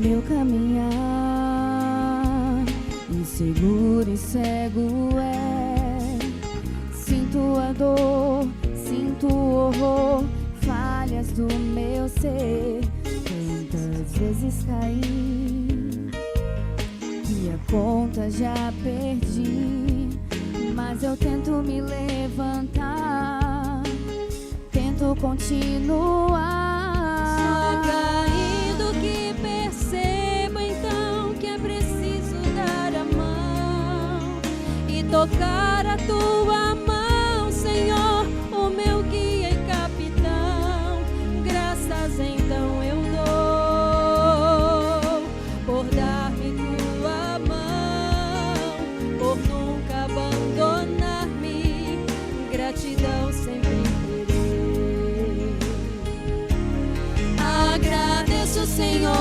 meu caminhar, inseguro e cego é. Sinto a dor, sinto o horror, falhas do meu ser. Quantas vezes caí, que a conta já perdi, mas eu tento me levantar, tento continuar. Só caindo que percebo então que é preciso dar a mão e tocar a tua mão, Senhor, o meu guia e capitão. Graças então eu dou por dar-me tua mão, por nunca abandonar-me. Gratidão sempre terei. Agradeço, Senhor,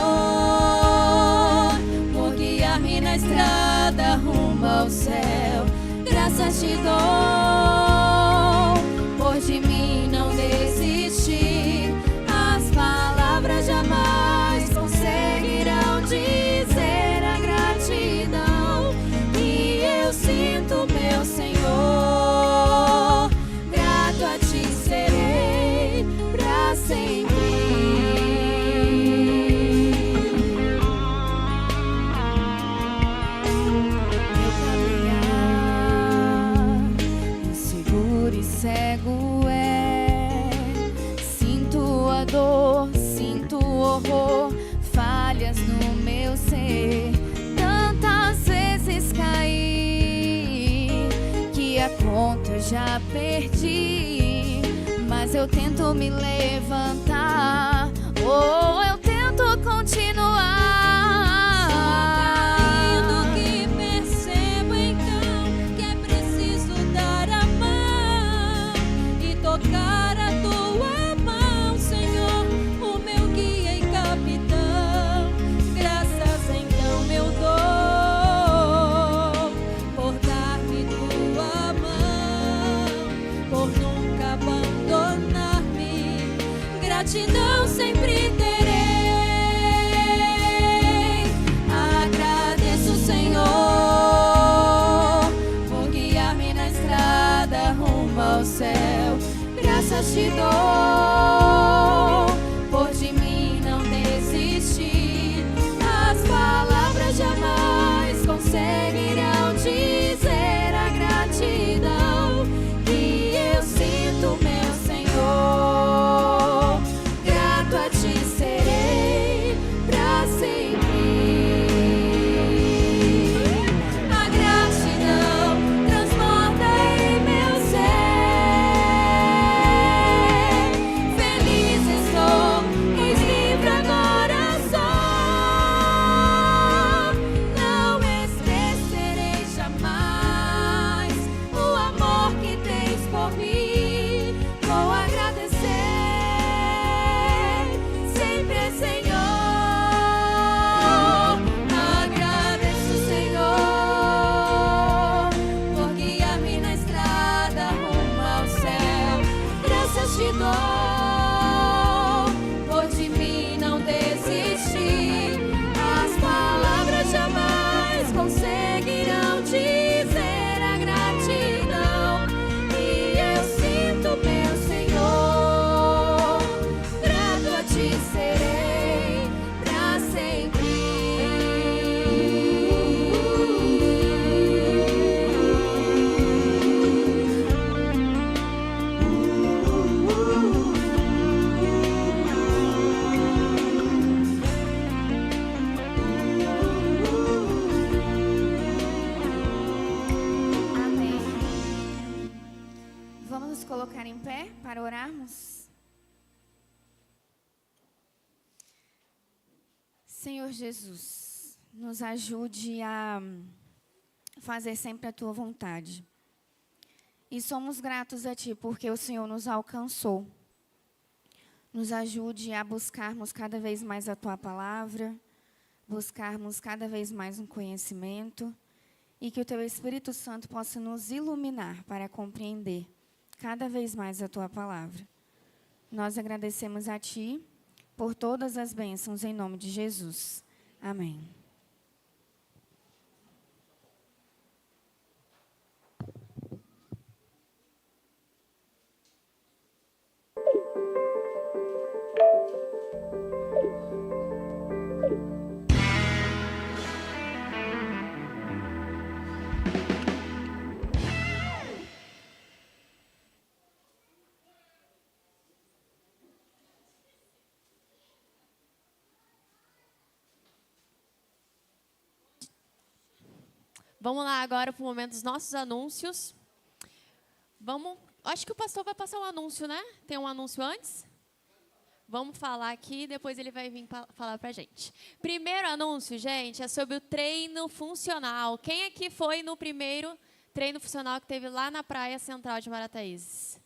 por guiar-me na estrada rumo ao céu. Graças te dou por de mim não desistir. As palavras jamais conseguirão dizer a gratidão que eu sinto, meu Senhor. Grato a ti serei pra sempre. Meu caminhar, inseguro e cego é. Sinto a dor, sinto o horror, falhas no meu ser. Tantas vezes caí, que a conta eu já perdi, mas eu tento me levantar, ou eu tento continuar. Caindo que percebo então que é preciso dar a mão e tocar a tua mão, Senhor, o meu guia e capitão. Graças então eu dou por dar-me tua mão, por nunca abandonar-me. Gratidão sempre terei. Agradeço, Senhor, por guiar-me na estrada rumo ao céu. Graças te dou por de mim não desistir. As palavras jamais conseguirão dizer a gratidão que eu sinto, meu Senhor. Grato a ti serei pra sempre. A gratidão transborda em meu ser. Feliz estou, pois livre agora sou. Não esquecerei jamais o amor que tens por mim. Vou agradecer sempre, Senhor. Agradeço, Senhor, por guiar-me na estrada rumo ao céu. Graças te dou por de mim não desistir. As palavras jamais conseguirão dizer a gratidão que eu sinto, meu Senhor. Grato a ti serei pra sempre. Amém. Vamos nos colocar em pé para orarmos? Senhor Jesus, nos ajude a fazer sempre a tua vontade. E somos gratos a ti porque o Senhor nos alcançou. Nos ajude a buscarmos cada vez mais a tua palavra, buscarmos cada vez mais um conhecimento e que o teu Espírito Santo possa nos iluminar para compreender cada vez mais a tua palavra. Nós agradecemos a ti por todas as bênçãos em nome de Jesus. Amém. Vamos lá agora para o momento dos nossos anúncios. Acho que o pastor vai passar um anúncio, né? Tem um anúncio antes? Vamos falar aqui, depois ele vai vir falar para a gente. Primeiro anúncio, gente, é sobre o treino funcional. Quem aqui foi no primeiro treino funcional que teve lá na Praia Central de Marataízes?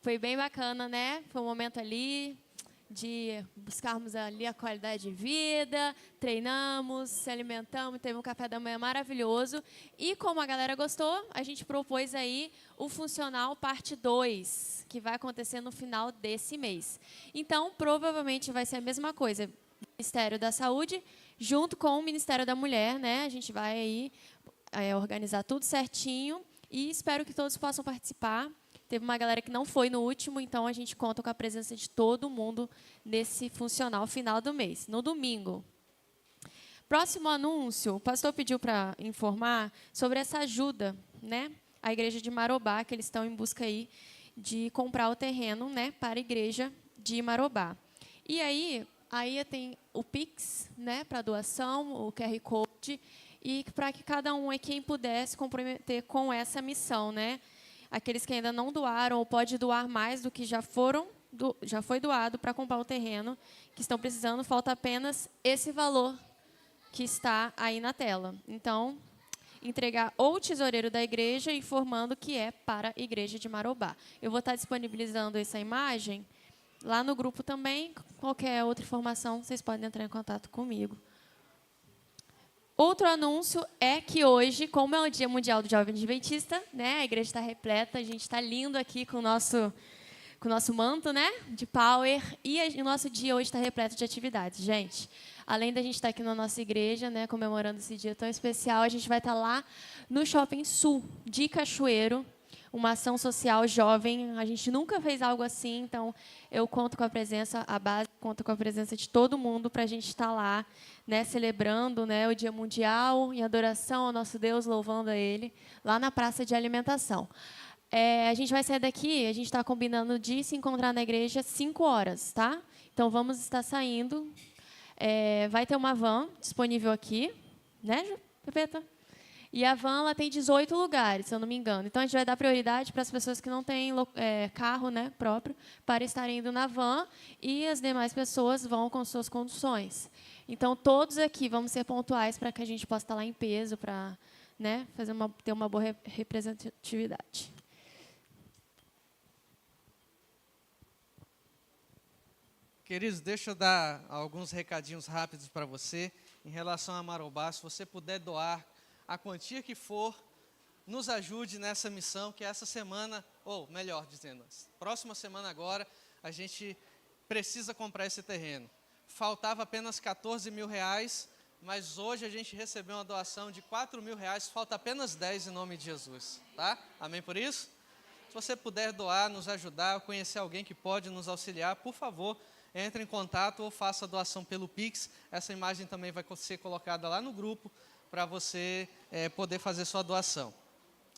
Foi bem bacana, né? Foi um momento ali de buscarmos ali a qualidade de vida, treinamos, se alimentamos, teve um café da manhã maravilhoso. E como a galera gostou, a gente propôs aí o Funcional Parte 2, que vai acontecer no final desse mês. Então, provavelmente vai ser a mesma coisa, Ministério da Saúde, junto com o Ministério da Mulher, né? A gente vai aí organizar tudo certinho e espero que todos possam participar. Teve uma galera que não foi no último, então a gente conta com a presença de todo mundo nesse funcional final do mês, no domingo. Próximo anúncio, o pastor pediu para informar sobre essa ajuda, né, à igreja de Marobá, que eles estão em busca aí de comprar o terreno, né, para a igreja de Marobá. E aí tem o Pix, né, para doação, o QR Code, e para que cada um aí, quem pudesse comprometer com essa missão, né? Aqueles que ainda não doaram ou pode doar mais do que já foi doado para comprar o terreno, que estão precisando, falta apenas esse valor que está aí na tela. Então, entregar ou o tesoureiro da igreja informando que é para a igreja de Marobá. Eu vou estar disponibilizando essa imagem lá no grupo também. Qualquer outra informação, vocês podem entrar em contato comigo. Outro anúncio é que hoje, como é o Dia Mundial do Jovem Adventista, né, a igreja está repleta, a gente está lindo aqui com o nosso manto, né, de power, e o nosso dia hoje está repleto de atividades. Gente, além da gente estar aqui na nossa igreja, né, comemorando esse dia tão especial, a gente vai estar lá no Shopping Sul de Cachoeiro, uma ação social jovem. A gente nunca fez algo assim, então eu conto com a presença, a base conta com a presença de todo mundo para a gente estar lá, né, celebrando, né, o Dia Mundial em adoração ao nosso Deus, louvando a Ele, lá na praça de alimentação. A gente vai sair daqui, a gente está combinando de se encontrar na igreja às 5 horas, tá? Então, vamos estar saindo. Vai ter uma van disponível aqui, né, Pepeta? E a van ela tem 18 lugares, se eu não me engano. Então, a gente vai dar prioridade para as pessoas que não têm carro, né, próprio, para estarem indo na van, e as demais pessoas vão com suas conduções. Então, todos aqui vamos ser pontuais para que a gente possa estar lá em peso, para, né, ter uma boa representatividade. Queridos, deixa eu dar alguns recadinhos rápidos para você em relação a Marobá. Se você puder doar a quantia que for, nos ajude nessa missão, que essa semana, ou melhor dizendo, próxima semana agora, a gente precisa comprar esse terreno. Faltava apenas R$14.000, mas hoje a gente recebeu uma doação de R$4.000, falta apenas 10 em nome de Jesus, tá? Amém por isso? Se você puder doar, nos ajudar, conhecer alguém que pode nos auxiliar, por favor, entre em contato ou faça a doação pelo Pix. Essa imagem também vai ser colocada lá no grupo para você poder fazer sua doação.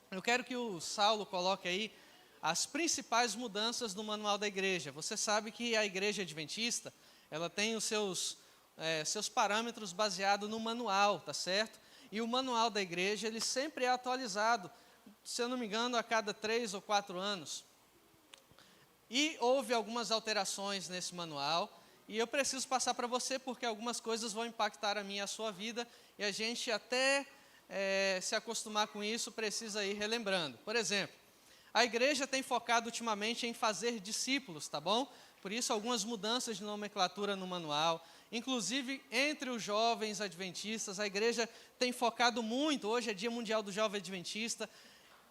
Eu quero que o Saulo coloque aí as principais mudanças no manual da igreja. Você sabe que a igreja adventista, ela tem os seus parâmetros baseados no manual, tá certo? E o manual da igreja, ele sempre é atualizado, se eu não me engano, a cada 3 ou 4 anos. E houve algumas alterações nesse manual, e eu preciso passar para você, porque algumas coisas vão impactar a minha e a sua vida, e a gente até se acostumar com isso, precisa ir relembrando. Por exemplo, a igreja tem focado ultimamente em fazer discípulos, tá bom? Por isso, algumas mudanças de nomenclatura no manual, inclusive entre os jovens adventistas, a igreja tem focado muito, hoje é Dia Mundial do Jovem Adventista,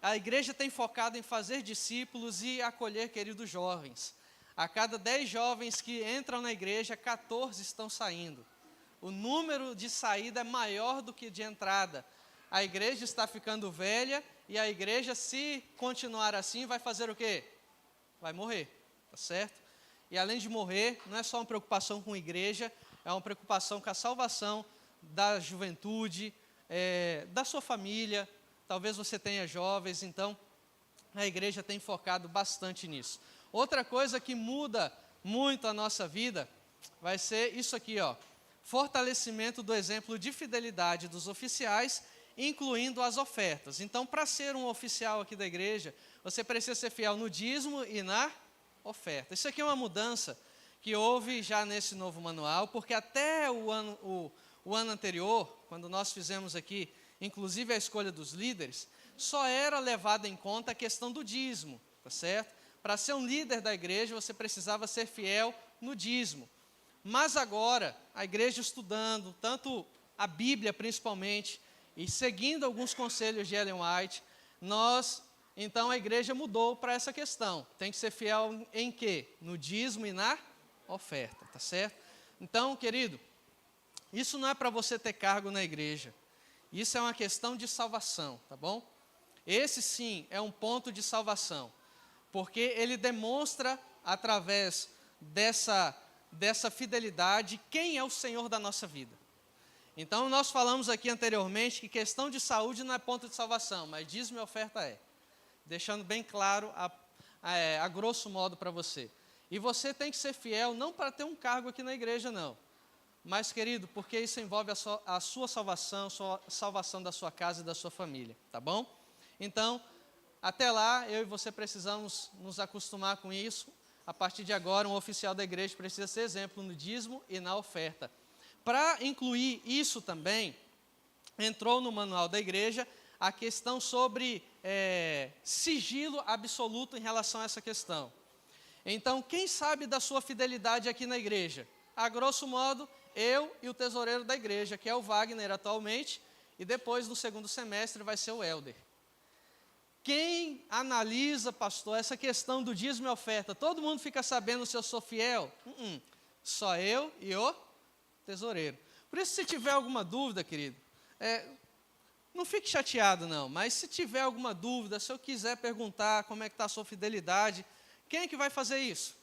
a igreja tem focado em fazer discípulos e acolher queridos jovens. A cada 10 jovens que entram na igreja, 14 estão saindo. o número de saída é maior do que de entrada. A igreja está ficando velha e a igreja, se continuar assim, vai fazer o quê? Vai morrer, tá certo? E além de morrer, não é só uma preocupação com a igreja, é uma preocupação com a salvação da juventude, da sua família. Talvez você tenha jovens, então a igreja tem focado bastante nisso. Outra coisa que muda muito a nossa vida vai ser isso aqui, ó. Fortalecimento do exemplo de fidelidade dos oficiais, incluindo as ofertas. Então, para ser um oficial aqui da igreja, você precisa ser fiel no dízimo e na oferta. Isso aqui é uma mudança que houve já nesse novo manual, porque até o ano anterior, quando nós fizemos aqui, inclusive a escolha dos líderes, só era levada em conta a questão do dízimo, tá certo? Para ser um líder da igreja, você precisava ser fiel no dízimo. Mas agora, a igreja estudando, tanto a Bíblia principalmente, e seguindo alguns conselhos de Ellen White, então a igreja mudou para essa questão. Tem que ser fiel em quê? No dízimo e na oferta, tá certo? Então, querido, isso não é para você ter cargo na igreja. Isso é uma questão de salvação, tá bom? Esse sim é um ponto de salvação, porque ele demonstra através dessa fidelidade quem é o Senhor da nossa vida. Então, nós falamos aqui anteriormente que questão de saúde não é ponto de salvação, mas dízimo e oferta é. Deixando bem claro, a grosso modo para você. E você tem que ser fiel, não para ter um cargo aqui na igreja, não. Mas, querido, porque isso envolve a sua salvação, a salvação da sua casa e da sua família, tá bom? Então, até lá, eu e você precisamos nos acostumar com isso. A partir de agora, um oficial da igreja precisa ser exemplo no dízimo e na oferta. Para incluir isso também, entrou no manual da igreja a questão sobre sigilo absoluto em relação a essa questão. Então, quem sabe da sua fidelidade aqui na igreja? A grosso modo, eu e o tesoureiro da igreja, que é o Wagner atualmente, e depois, no segundo semestre, vai ser o Helder. Quem analisa, pastor, essa questão do dízimo e oferta? Todo mundo fica sabendo se eu sou fiel? Só eu e o tesoureiro. Por isso, se tiver alguma dúvida, querido, não fique chateado não, mas se tiver alguma dúvida, se eu quiser perguntar como é que está a sua fidelidade, quem é que vai fazer isso?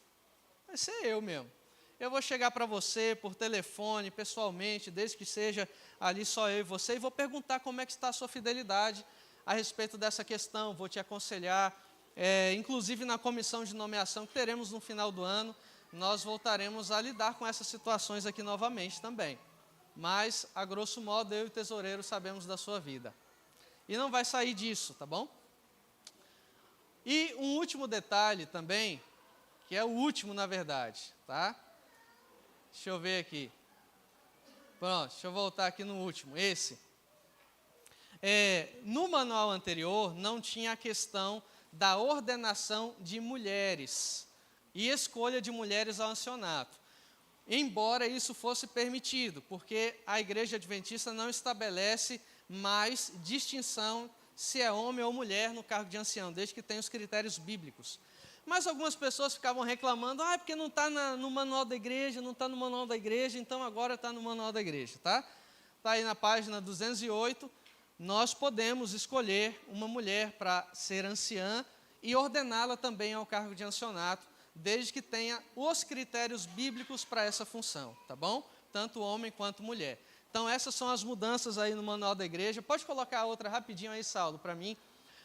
Vai ser eu mesmo. Eu vou chegar para você por telefone, pessoalmente, desde que seja ali só eu e você, e vou perguntar como é que está a sua fidelidade a respeito dessa questão, vou te aconselhar, inclusive na comissão de nomeação que teremos no final do ano, nós voltaremos a lidar com essas situações aqui novamente também. Mas, a grosso modo, eu e o tesoureiro sabemos da sua vida. E não vai sair disso, tá bom? E um último detalhe também, que é o último na verdade, tá? Deixa eu ver aqui. Pronto, deixa eu voltar aqui no último, esse. No manual anterior, não tinha a questão da ordenação de mulheres e escolha de mulheres ao ancianato. Embora isso fosse permitido, porque a igreja adventista não estabelece mais distinção se é homem ou mulher no cargo de ancião, desde que tenha os critérios bíblicos. Mas algumas pessoas ficavam reclamando, porque não está no manual da igreja, não está no manual da igreja, então agora está no manual da igreja, tá? Está aí na página 208, nós podemos escolher uma mulher para ser anciã e ordená-la também ao cargo de ancianato, desde que tenha os critérios bíblicos para essa função, tá bom? Tanto homem quanto mulher. Então, essas são as mudanças aí no manual da igreja. Pode colocar outra rapidinho aí, Saulo, para mim.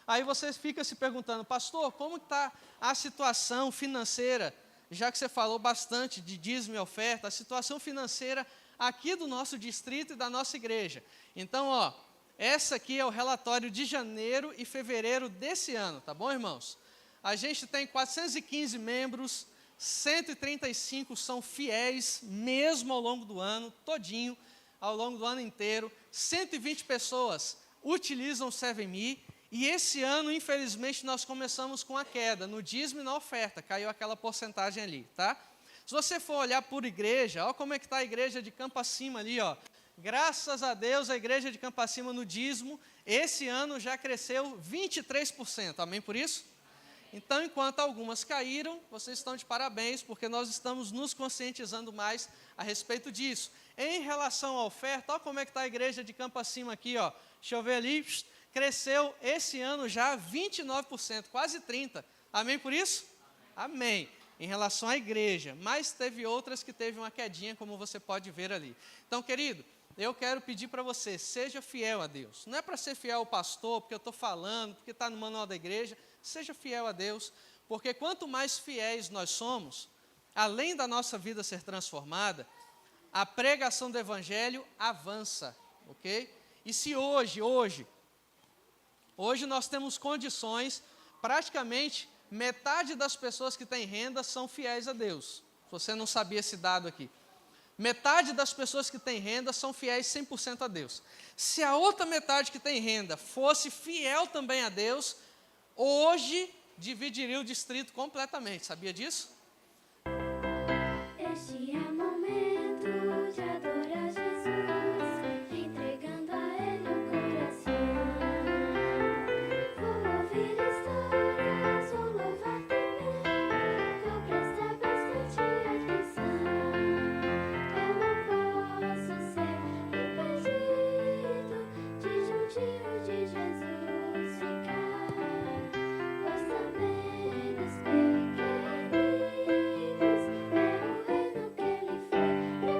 Aí você fica se perguntando, pastor, como está a situação financeira, já que você falou bastante de dízimo e oferta, a situação financeira aqui do nosso distrito e da nossa igreja. Então, essa aqui é o relatório de janeiro e fevereiro desse ano, tá bom, irmãos? A gente tem 415 membros, 135 são fiéis, mesmo ao longo do ano, todinho, ao longo do ano inteiro. 120 pessoas utilizam o Serve Me, e esse ano, infelizmente, nós começamos com a queda, no dízimo e na oferta, caiu aquela porcentagem ali, tá? Se você for olhar por igreja, olha como é que está a igreja de Campo Acima ali, ó. Graças a Deus, a igreja de Campo Acima no dízimo, esse ano já cresceu 23%, amém por isso? Então, enquanto algumas caíram, vocês estão de parabéns, porque nós estamos nos conscientizando mais a respeito disso. Em relação à oferta, olha como é que está a igreja de Campo Acima aqui, ó. Deixa eu ver ali, cresceu esse ano já 29%, quase 30%. Amém por isso? Amém. Em relação à igreja, mas teve outras que teve uma quedinha, como você pode ver ali. Então, querido, eu quero pedir para você, seja fiel a Deus. Não é para ser fiel ao pastor, porque eu estou falando, porque está no manual da igreja. Seja fiel a Deus, porque quanto mais fiéis nós somos, além da nossa vida ser transformada, a pregação do evangelho avança, ok? E se hoje nós temos condições, praticamente metade das pessoas que têm renda são fiéis a Deus. Você não sabia esse dado aqui. Metade das pessoas que têm renda são fiéis 100% a Deus. Se a outra metade que tem renda fosse fiel também a Deus, hoje dividiria o distrito completamente. Sabia disso? Este é o momento de adorar Jesus, entregando a Ele o coração. Vou ouvir histórias, vou louvar também, vou prestar bastante atenção. Eu não posso ser impedido de juntinho de Jesus ficar, pois também dos pequeninos é o reino que Ele foi preparar.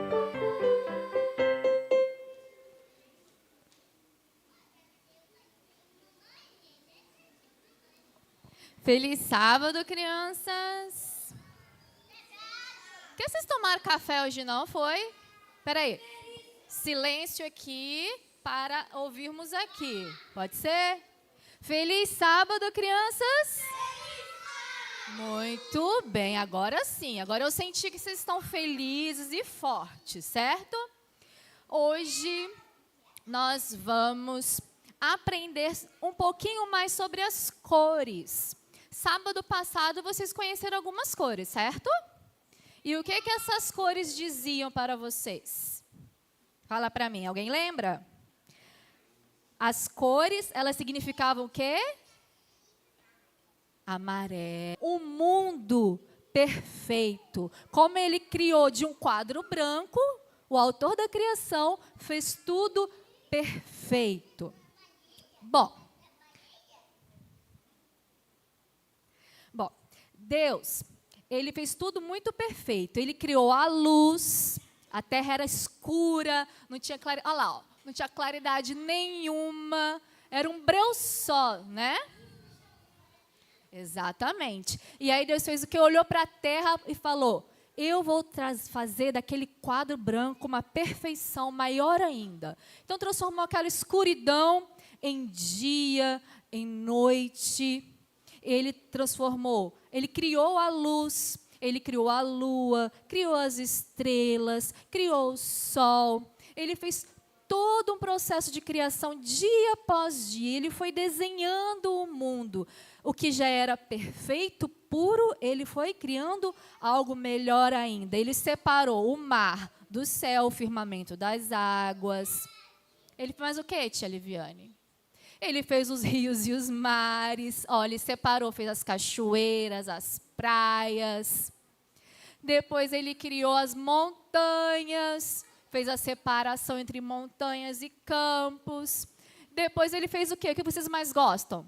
Feliz sábado, crianças. Que vocês tomaram café hoje, não foi? Peraí. Silêncio aqui para ouvirmos aqui. Pode ser? Feliz sábado, crianças. Muito bem, agora sim. Agora eu senti que vocês estão felizes e fortes, certo? Hoje nós vamos aprender um pouquinho mais sobre as cores. Sábado passado vocês conheceram algumas cores, certo? E o que essas cores diziam para vocês? Fala para mim, alguém lembra? As cores, elas significavam o quê? Amarelo. O mundo perfeito. Como ele criou de um quadro branco, o autor da criação fez tudo perfeito. Bom, Deus, Ele fez tudo muito perfeito. Ele criou a luz, a terra era escura, não tinha claridade, olha lá, ó, não tinha claridade nenhuma, era um breu só, né? Exatamente. E aí Deus fez o que? Olhou para a terra e falou, eu vou fazer daquele quadro branco uma perfeição maior ainda. Então transformou aquela escuridão em dia, em noite. Ele transformou, ele criou a luz, ele criou a lua, criou as estrelas, criou o sol. Ele fez todo um processo de criação dia após dia. Ele foi desenhando o mundo. O que já era perfeito, puro, ele foi criando algo melhor ainda. Ele separou o mar do céu, o firmamento das águas. Ele fez o quê, tia Liviane? Ele fez os rios e os mares. Ó, ele separou, fez as cachoeiras, as praias. Depois ele criou as montanhas, fez a separação entre montanhas e campos. Depois ele fez o quê? O que vocês mais gostam?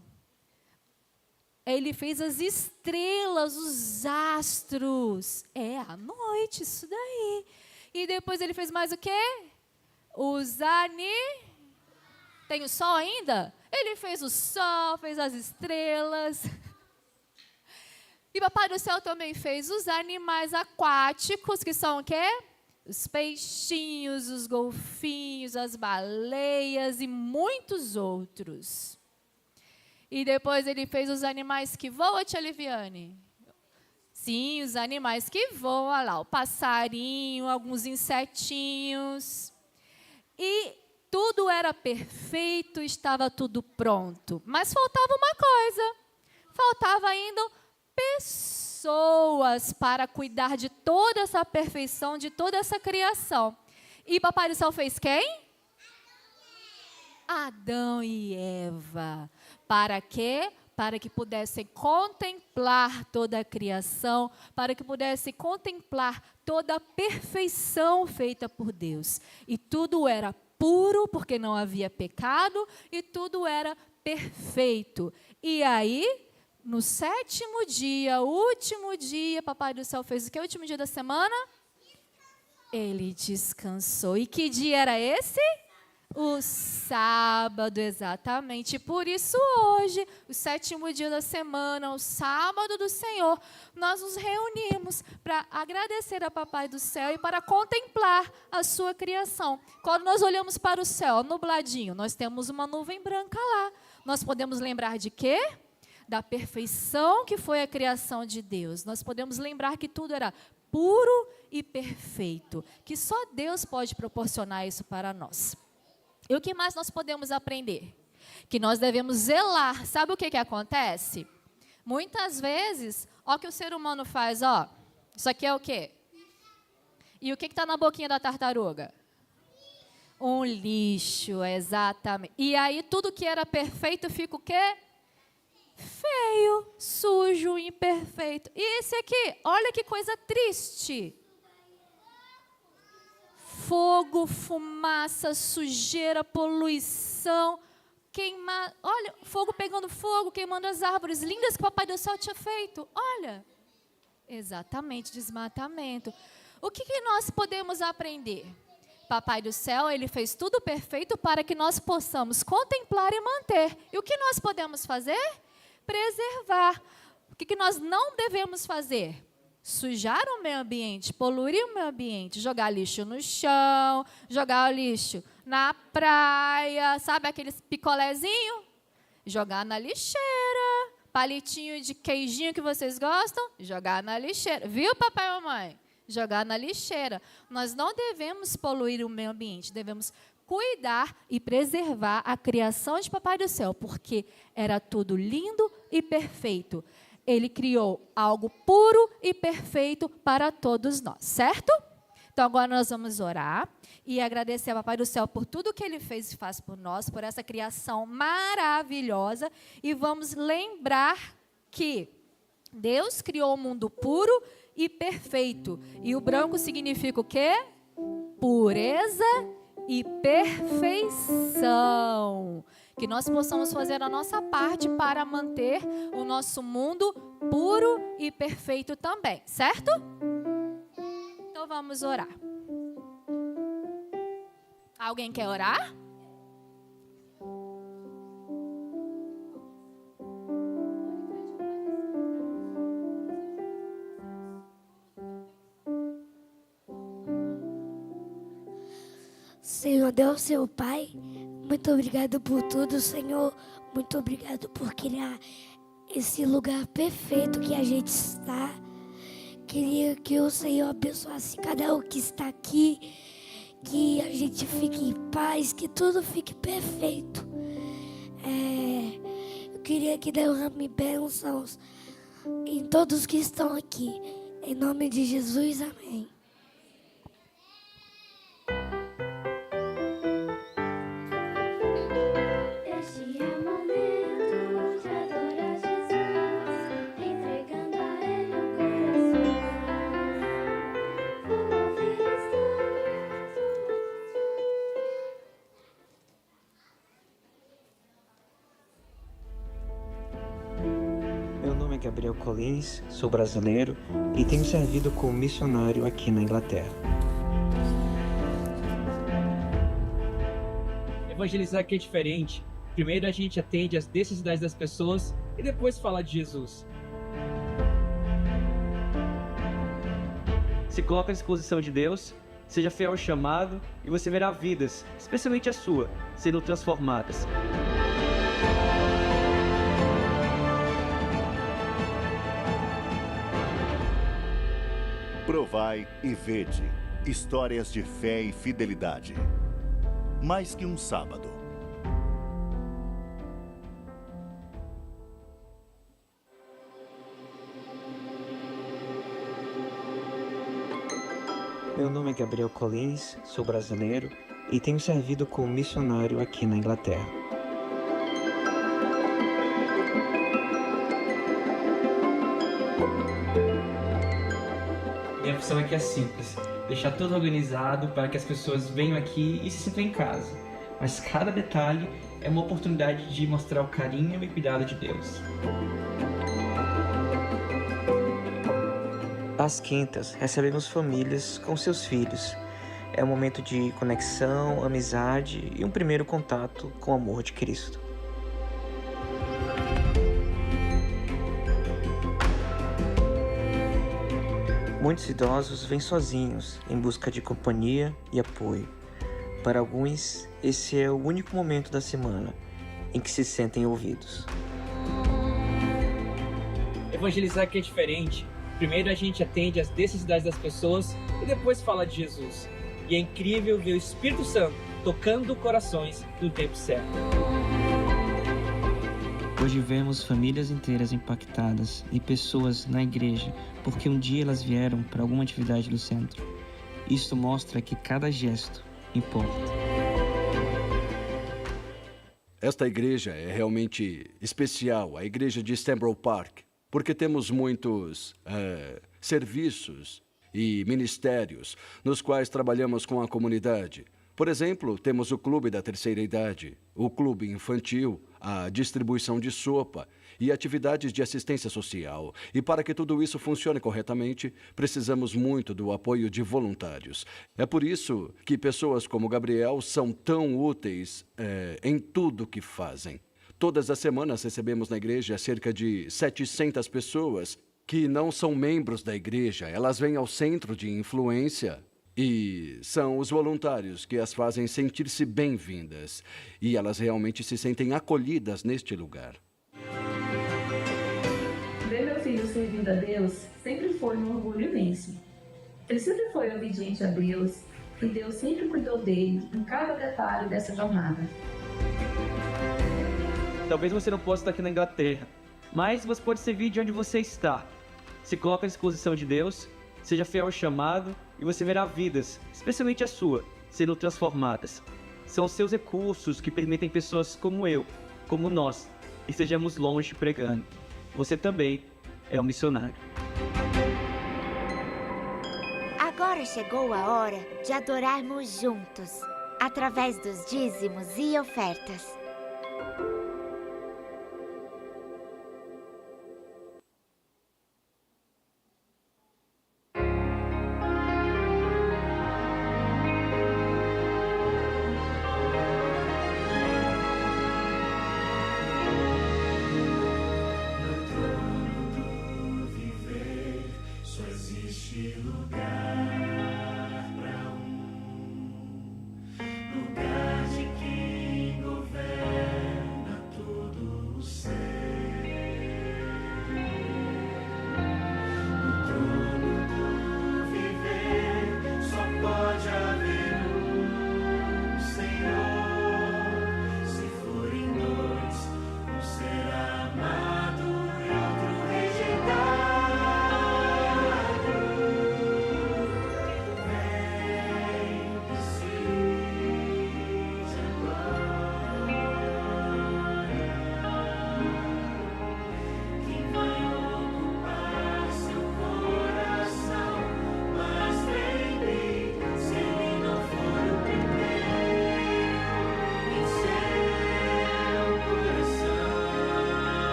Ele fez as estrelas, os astros. É, à noite, isso daí. E depois ele fez mais o quê? Tem o sol ainda? Ele fez o sol, fez as estrelas. E Papai do Céu também fez os animais aquáticos, que são o quê? Os peixinhos, os golfinhos, as baleias e muitos outros. E depois ele fez os animais que voam, tia Liviane? Sim, os animais que voam, olha lá, o passarinho, alguns insetinhos. E tudo era perfeito, estava tudo pronto. Mas faltava uma coisa. Faltava ainda pessoas para cuidar de toda essa perfeição, de toda essa criação. E Papai do Céu fez quem? Adão e Eva. Para quê? para que pudessem contemplar toda a criação, para que pudessem contemplar toda a perfeição feita por Deus. E tudo era puro, porque não havia pecado, e tudo era perfeito. E aí, no 7º dia, último dia, Papai do Céu fez o que? O último dia da semana? Ele descansou. E que dia era esse? O sábado, exatamente. Por isso hoje, o 7º dia da semana, o sábado do Senhor, nós nos reunimos para agradecer a Papai do Céu e para contemplar a sua criação. Quando nós olhamos para o céu, nubladinho, nós temos uma nuvem branca lá. Nós podemos lembrar de quê? Da perfeição que foi a criação de Deus. Nós podemos lembrar que tudo era puro e perfeito, que só Deus pode proporcionar isso para nós. E o que mais nós podemos aprender? Que nós devemos zelar. Sabe o que acontece? Muitas vezes, ó o que o ser humano faz, ó. Isso aqui é o quê? E o que está na boquinha da tartaruga? Um lixo, exatamente. E aí tudo que era perfeito fica o quê? Feio, sujo, imperfeito. E esse aqui, olha que coisa triste. Fogo, fumaça, sujeira, poluição, queimar. Olha, fogo pegando fogo, queimando as árvores lindas que o Papai do Céu tinha feito. Olha, exatamente, desmatamento. O que nós podemos aprender? Papai do Céu, Ele fez tudo perfeito para que nós possamos contemplar e manter. E o que nós podemos fazer? Preservar. O que nós não devemos fazer? Sujar o meio ambiente, poluir o meio ambiente, jogar lixo no chão, jogar o lixo na praia, sabe aqueles picolézinho? Jogar na lixeira, palitinho de queijinho que vocês gostam, jogar na lixeira. Viu, papai e mamãe? Jogar na lixeira. Nós não devemos poluir o meio ambiente, devemos cuidar e preservar a criação de Papai do Céu, porque era tudo lindo e perfeito. Ele criou algo puro e perfeito para todos nós, certo? Então, agora nós vamos orar e agradecer ao Papai do Céu por tudo que Ele fez e faz por nós, por essa criação maravilhosa. E vamos lembrar que Deus criou o mundo puro e perfeito. E o branco significa o quê? Pureza e perfeição. Que nós possamos fazer a nossa parte para manter o nosso mundo puro e perfeito também, certo? Então vamos orar. Alguém quer orar? Senhor Deus, seu Pai, muito obrigado por tudo, Senhor. Muito obrigado por criar esse lugar perfeito que a gente está. Queria que o Senhor abençoasse cada um que está aqui, que a gente fique em paz, que tudo fique perfeito. Eu queria que derrame bênçãos em todos que estão aqui. Em nome de Jesus, amém. Este é o momento de adorar Jesus, entregando a Ele o coração. Vou ouvir Meu nome é Gabriel Collins, sou brasileiro e tenho servido como missionário aqui na Inglaterra. Evangelizar aqui é diferente. Primeiro a gente atende às necessidades das pessoas e depois fala de Jesus. Se coloque à disposição de Deus, seja fiel ao chamado e você verá vidas, especialmente a sua, sendo transformadas. Provai e vede, histórias de fé e fidelidade. Mais que um sábado. Meu nome é Gabriel Collins, sou brasileiro e tenho servido como missionário aqui na Inglaterra. Minha função aqui é simples, deixar tudo organizado para que as pessoas venham aqui e se sintam em casa. Mas cada detalhe é uma oportunidade de mostrar o carinho e cuidado de Deus. Às quintas, recebemos famílias com seus filhos. É um momento de conexão, amizade e um primeiro contato com o amor de Cristo. Muitos idosos vêm sozinhos, em busca de companhia e apoio. Para alguns, esse é o único momento da semana em que se sentem ouvidos. Evangelizar aqui é diferente. Primeiro a gente atende às necessidades das pessoas e depois fala de Jesus. E é incrível ver o Espírito Santo tocando corações no tempo certo. Hoje vemos famílias inteiras impactadas e pessoas na igreja porque um dia elas vieram para alguma atividade do centro. Isso mostra que cada gesto importa. Esta igreja é realmente especial, a igreja de Stanbrough Park, porque temos muitos serviços e ministérios nos quais trabalhamos com a comunidade. Por exemplo, temos o Clube da Terceira Idade, o Clube Infantil, a distribuição de sopa e atividades de assistência social. E para que tudo isso funcione corretamente, precisamos muito do apoio de voluntários. É por isso que pessoas como Gabriel são tão úteis em tudo que fazem. Todas as semanas recebemos na igreja cerca de 700 pessoas que não são membros da igreja. Elas vêm ao centro de influência e são os voluntários que as fazem sentir-se bem-vindas. E elas realmente se sentem acolhidas neste lugar. Ver meu filho servindo a Deus sempre foi um orgulho imenso. Ele sempre foi obediente a Deus e Deus sempre cuidou dele em cada detalhe dessa jornada. Talvez você não possa estar aqui na Inglaterra, mas você pode servir de onde você está. Se coloque à disposição de Deus, seja fiel ao chamado e você verá vidas, especialmente a sua, sendo transformadas. São os seus recursos que permitem pessoas como eu, como nós, estejamos longe pregando. Você também é um missionário. Agora chegou a hora de adorarmos juntos, através dos dízimos e ofertas.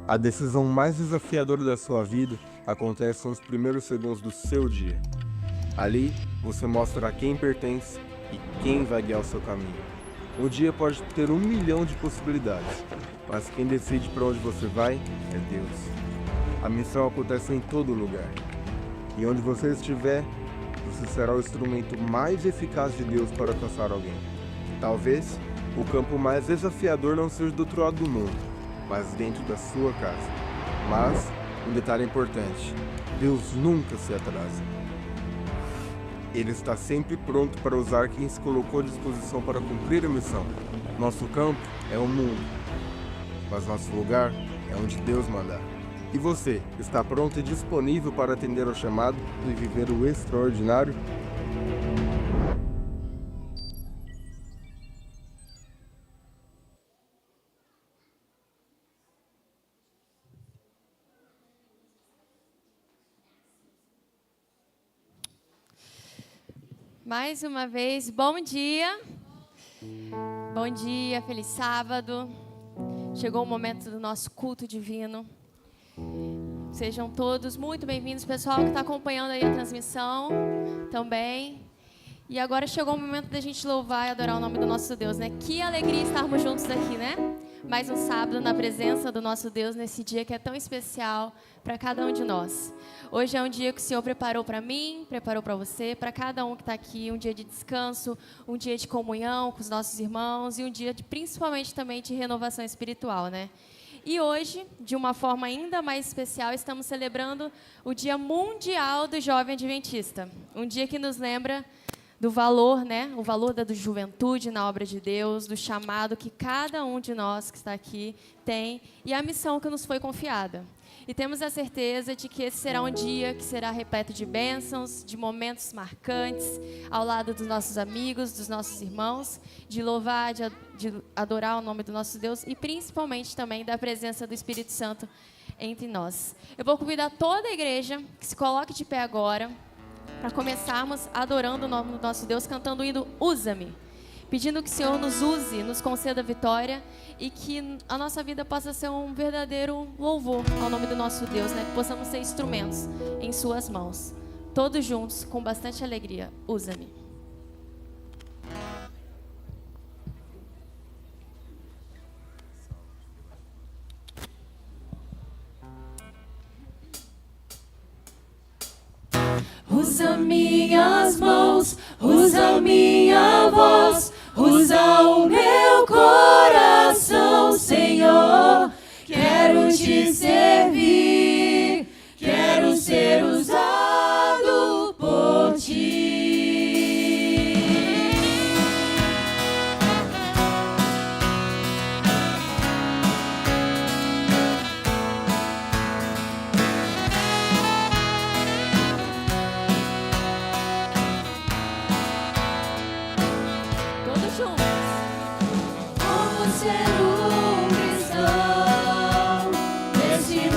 A decisão mais desafiadora da sua vida acontece nos primeiros segundos do seu dia. Ali, você mostra a quem pertence e quem vai guiar o seu caminho. O dia pode ter 1 milhão de possibilidades, mas quem decide para onde você vai é Deus. A missão acontece em todo lugar. E onde você estiver, você será o instrumento mais eficaz de Deus para alcançar alguém. Talvez o campo mais desafiador não seja do outro lado do mundo, mas dentro da sua casa. Mas, um detalhe importante, Deus nunca se atrasa. Ele está sempre pronto para usar quem se colocou à disposição para cumprir a missão. Nosso campo é o mundo, mas nosso lugar é onde Deus mandar. E você, está pronto e disponível para atender ao chamado e viver o extraordinário? Mais uma vez, bom dia. Bom dia, feliz sábado. Chegou o momento do nosso culto divino. Sejam todos muito bem-vindos, pessoal que está acompanhando aí a transmissão também. E agora chegou o momento da gente louvar e adorar o nome do nosso Deus, né? Que alegria estarmos juntos aqui, né? Mais um sábado na presença do nosso Deus, nesse dia que é tão especial para cada um de nós. Hoje é um dia que o Senhor preparou para mim, preparou para você, para cada um que está aqui, um dia de descanso, um dia de comunhão com os nossos irmãos e um dia principalmente também de renovação espiritual, né? E hoje, de uma forma ainda mais especial, estamos celebrando o Dia Mundial do Jovem Adventista. Um dia que nos lembra do valor, né? O valor da juventude na obra de Deus, do chamado que cada um de nós que está aqui tem e a missão que nos foi confiada. E temos a certeza de que esse será um dia que será repleto de bênçãos, de momentos marcantes, ao lado dos nossos amigos, dos nossos irmãos, de louvar, de adorar o nome do nosso Deus e principalmente também da presença do Espírito Santo entre nós. Eu vou convidar toda a igreja que se coloque de pé agora para começarmos adorando o nome do nosso Deus, cantando o hino Usa-me, pedindo que o Senhor nos use, nos conceda vitória e que a nossa vida possa ser um verdadeiro louvor ao nome do nosso Deus, né? Que possamos ser instrumentos em suas mãos. Todos juntos, com bastante alegria. Usa-me. Usa minhas mãos, usa minha voz, usa o meu coração, Senhor. Quero te servir, quero ser usado por ti. Ser um cristão neste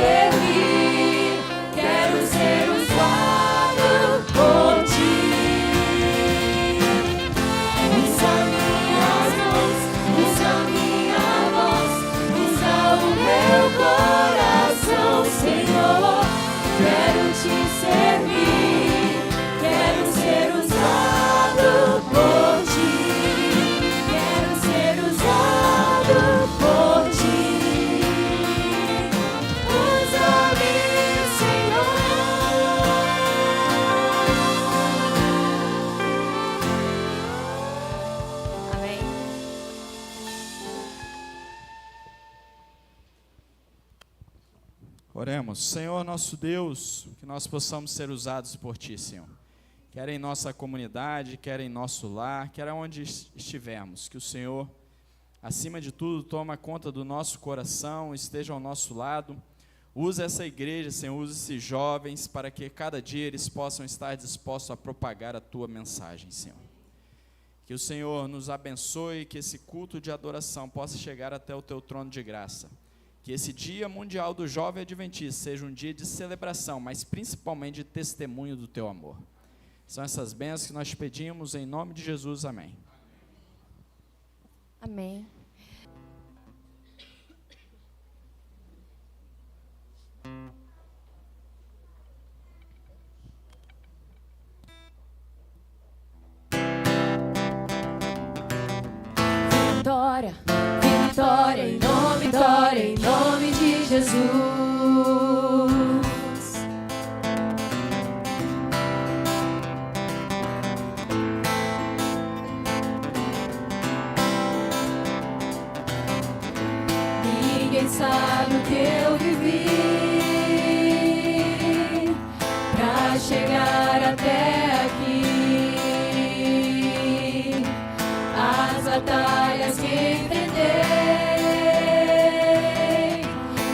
servir, quero ser usado por ti. Usa minhas mãos, usa minha voz, usa o meu coração, Senhor. Quero te servir, quero ser usado por ti. Quero ser usado por ti. Usa-me, Senhor. Amém. Oremos. Senhor nosso Deus, que nós possamos ser usados por Ti, Senhor. Quer em nossa comunidade, quer em nosso lar, quer onde estivermos. Que o Senhor, acima de tudo, toma conta do nosso coração, esteja ao nosso lado. Usa essa igreja, Senhor, usa esses jovens, para que cada dia eles possam estar dispostos a propagar a Tua mensagem, Senhor. Que o Senhor nos abençoe, que esse culto de adoração possa chegar até o Teu trono de graça. Que esse Dia Mundial do Jovem Adventista seja um dia de celebração, mas principalmente de testemunho do Teu amor. São essas bênçãos que nós te pedimos em nome de Jesus. Amém. Amém. Vitória, vitória em nome de Jesus. Ninguém sabe o que eu vivi pra chegar até aqui. As batalhas que enfrentei,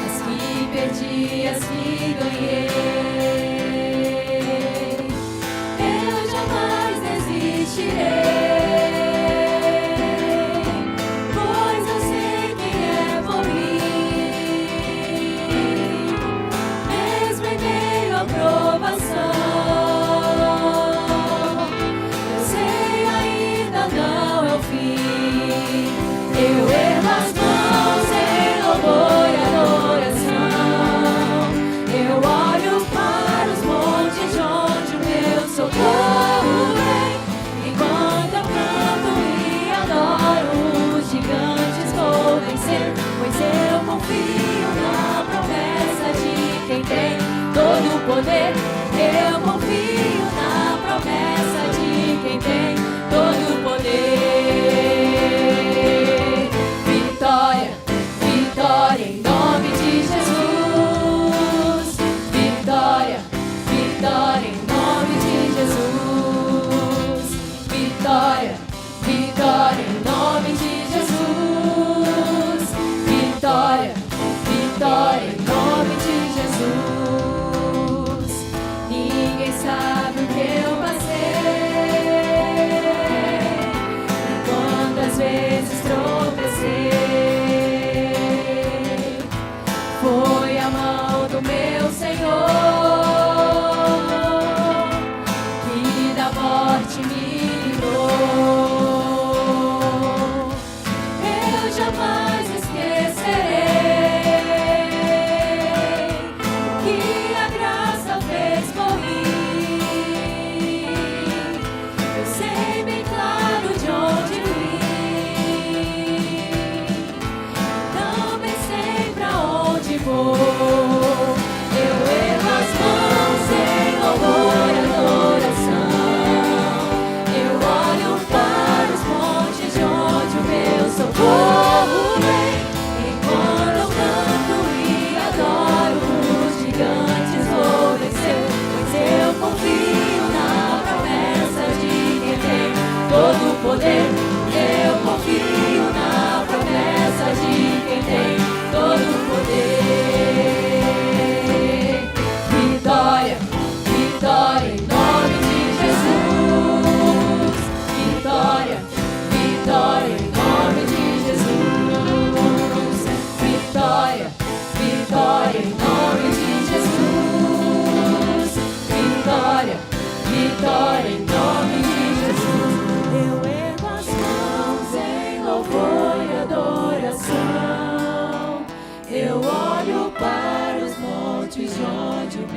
as que perdi, as que ganhei. Eu jamais desistirei, pois eu sei que é por mim, mesmo em meio à provação. Eu sei ainda não é o fim. Eu ergo as mãos em louvor e adoração. Eu olho para os montes de onde o meu socorro vem. Enquanto eu canto e adoro, os gigantes vou vencer, pois eu confio na promessa de quem tem todo o poder. Eu confio na promessa de quem tem todo o poder. Vitória, vitória em nome de Jesus. Vitória, vitória em nome de Jesus. Vitória, vitória em nome de Jesus. Vitória, vitória em nome de Jesus. Ninguém sabe o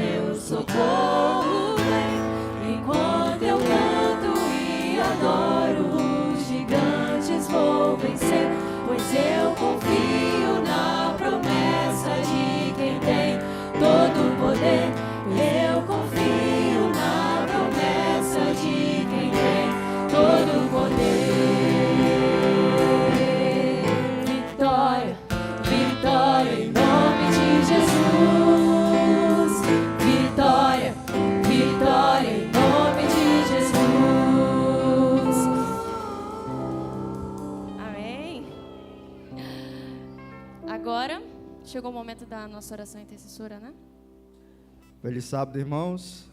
meu socorro vem. Enquanto eu canto e adoro, os gigantes vou vencer, pois eu confio na promessa de quem tem todo o poder. Eu confio na promessa de quem tem todo o poder. Vitória, vitória em nome de Jesus. Vitória, vitória em nome de Jesus. Amém. Agora chegou o momento da nossa oração intercessora, né? Feliz sábado, irmãos.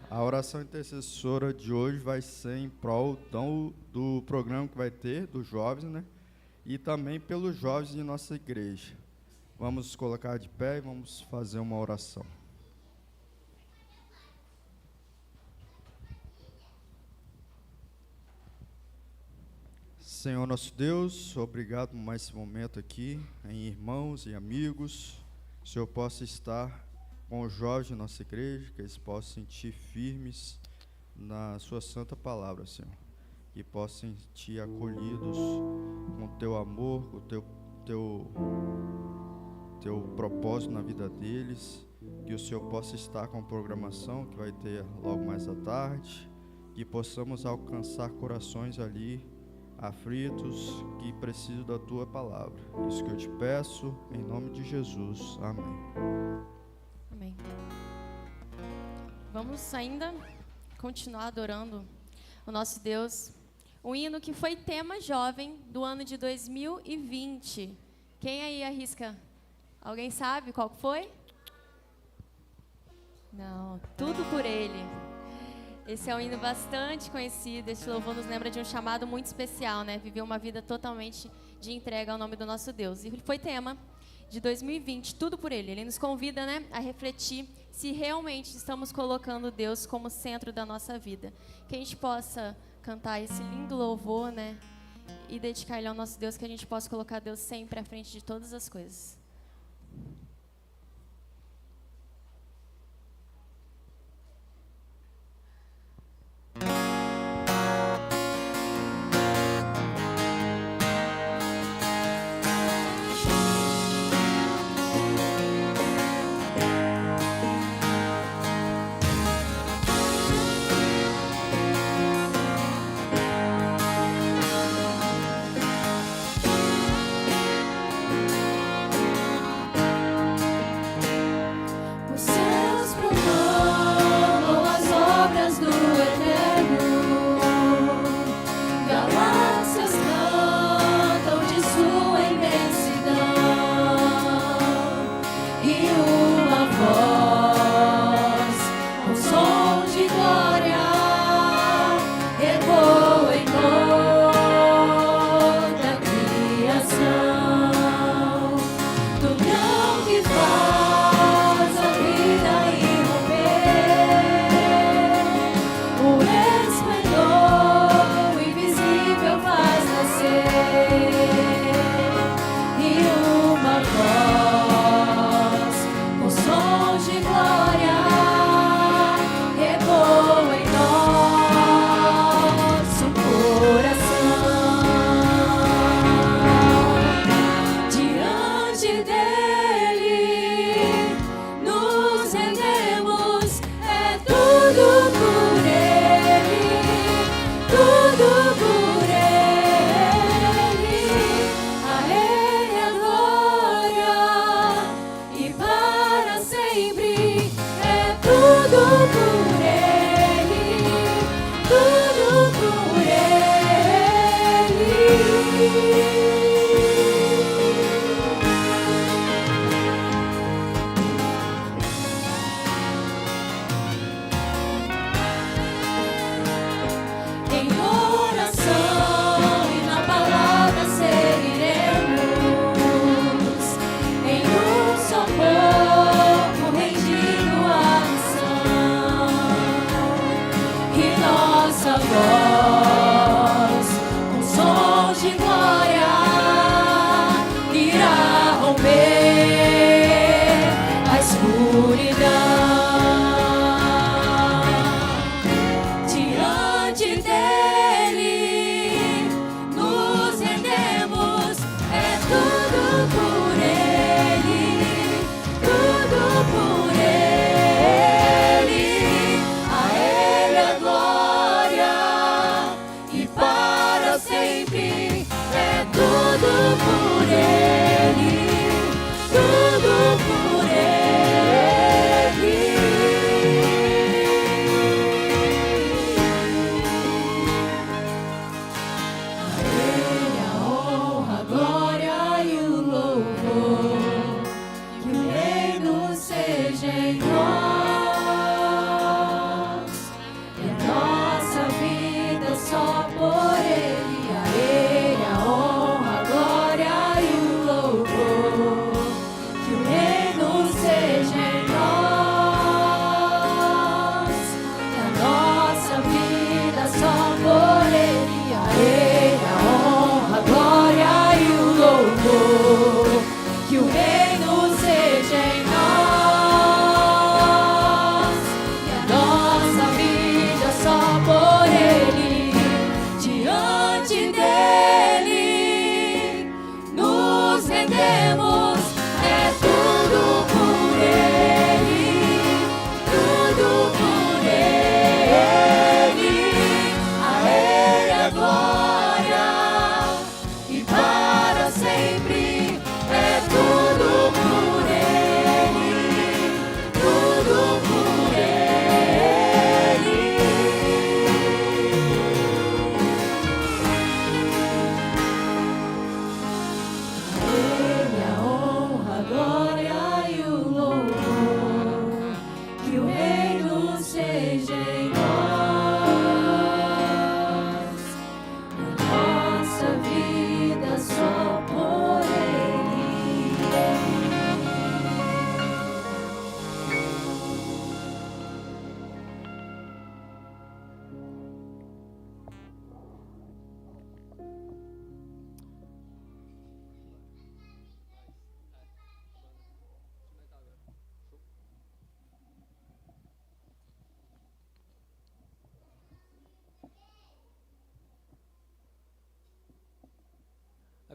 A oração intercessora de hoje vai ser em prol do programa que vai ter, dos jovens, né? E também pelos jovens de nossa igreja. Vamos colocar de pé e vamos fazer uma oração. Senhor nosso Deus, obrigado por mais esse momento aqui, em irmãos e amigos. Que o Senhor possa estar com os jovens de nossa igreja, que eles possam sentir firmes na sua santa palavra, Senhor. Que possam sentir acolhidos com o teu amor, com o teu propósito na vida deles. Que o Senhor possa estar com a programação que vai ter logo mais à tarde. Que possamos alcançar corações ali aflitos que precisam da tua palavra. Isso que eu te peço, em nome de Jesus. Amém. Amém. Vamos ainda continuar adorando o nosso Deus. Um hino que foi tema jovem do ano de 2020. Quem aí arrisca? Alguém sabe qual foi? Não, Tudo por Ele. Esse é um hino bastante conhecido. Este louvor nos lembra de um chamado muito especial, né? Viver uma vida totalmente de entrega ao nome do nosso Deus. E foi tema de 2020, Tudo por Ele. Ele nos convida, né, a refletir se realmente estamos colocando Deus como centro da nossa vida. Que a gente possa cantar esse lindo louvor, né, e dedicar ele ao nosso Deus, que a gente possa colocar Deus sempre à frente de todas as coisas.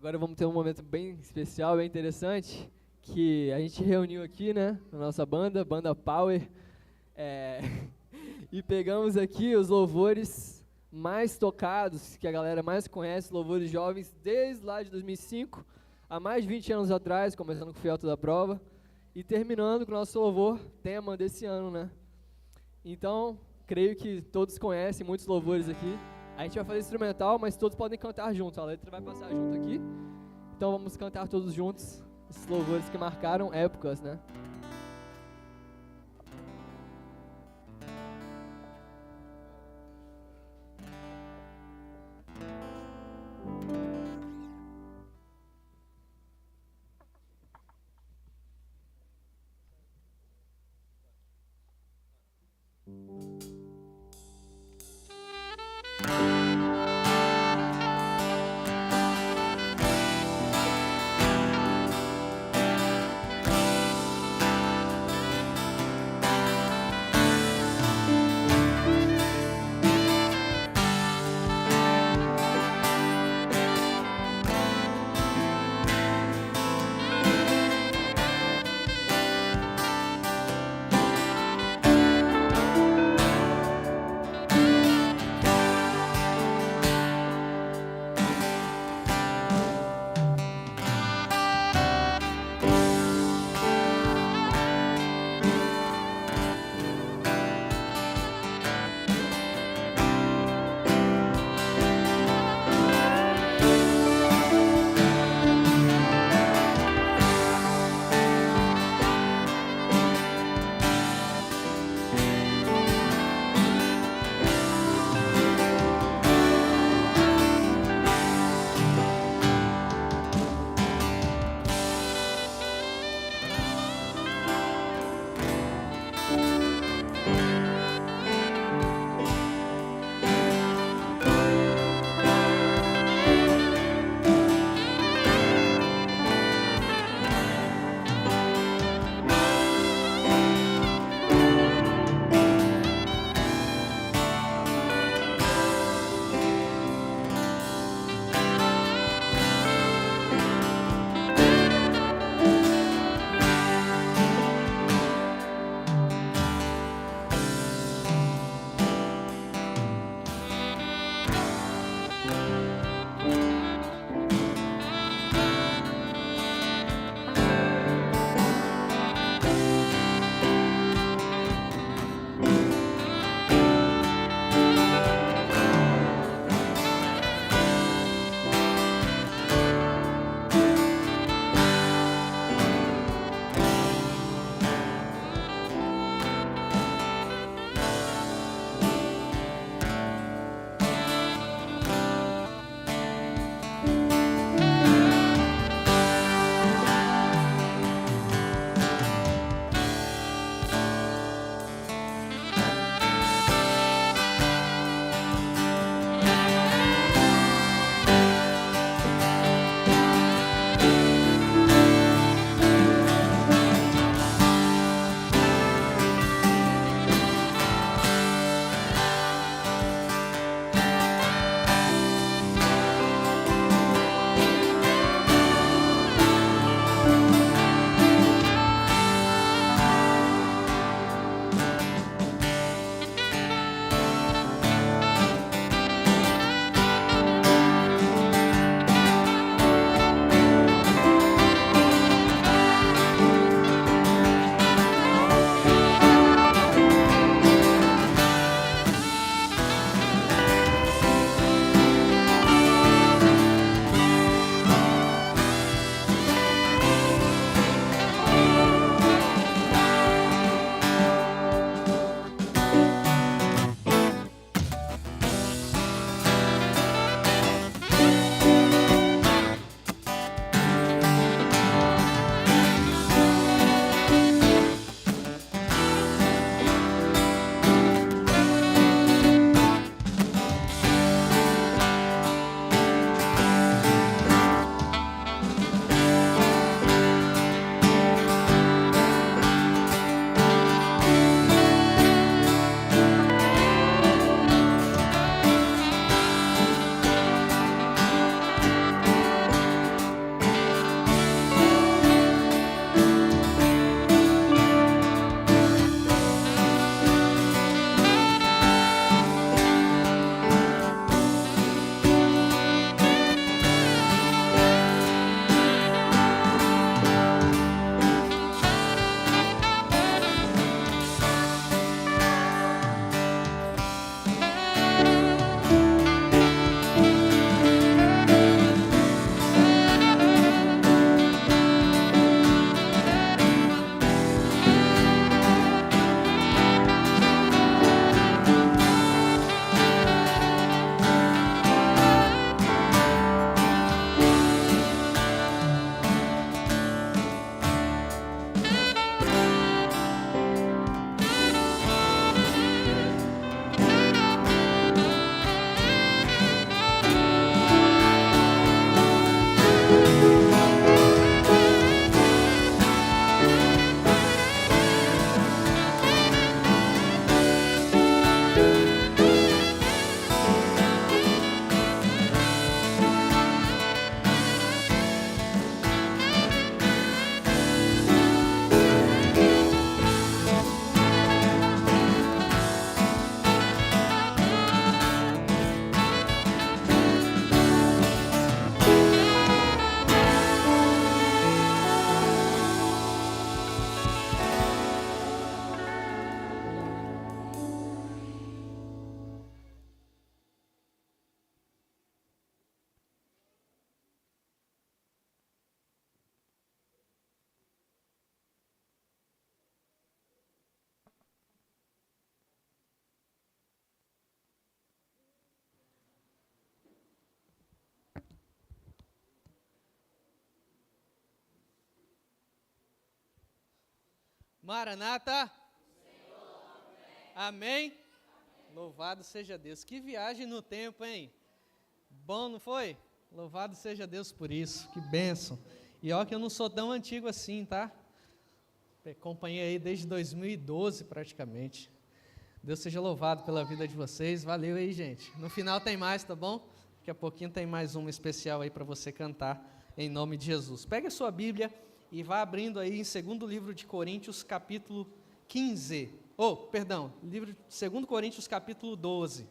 Agora vamos ter um momento bem especial, bem interessante, que a gente reuniu aqui, né, na nossa banda Power, e pegamos aqui os louvores mais tocados, que a galera mais conhece, louvores jovens, desde lá de 2005, há mais de 20 anos atrás, começando com o Fiel da Prova, e terminando com o nosso louvor, tema desse ano, né. Então, creio que todos conhecem muitos louvores aqui. A gente vai fazer instrumental, mas todos podem cantar juntos. A letra vai passar junto aqui. Então vamos cantar todos juntos esses louvores que marcaram épocas, né? Maranata. Amém? Louvado seja Deus. Que viagem no tempo, hein? Bom, não foi? Louvado seja Deus por isso. Que bênção. E ó que eu não sou tão antigo assim, tá? Acompanhei aí desde 2012 praticamente. Deus seja louvado pela vida de vocês. Valeu aí, gente. No final tem mais, tá bom? Daqui a pouquinho tem mais uma especial aí para você cantar em nome de Jesus. Pega a sua Bíblia e vá abrindo aí em 2º livro de Coríntios, capítulo 15. Livro de 2 Coríntios, capítulo 12.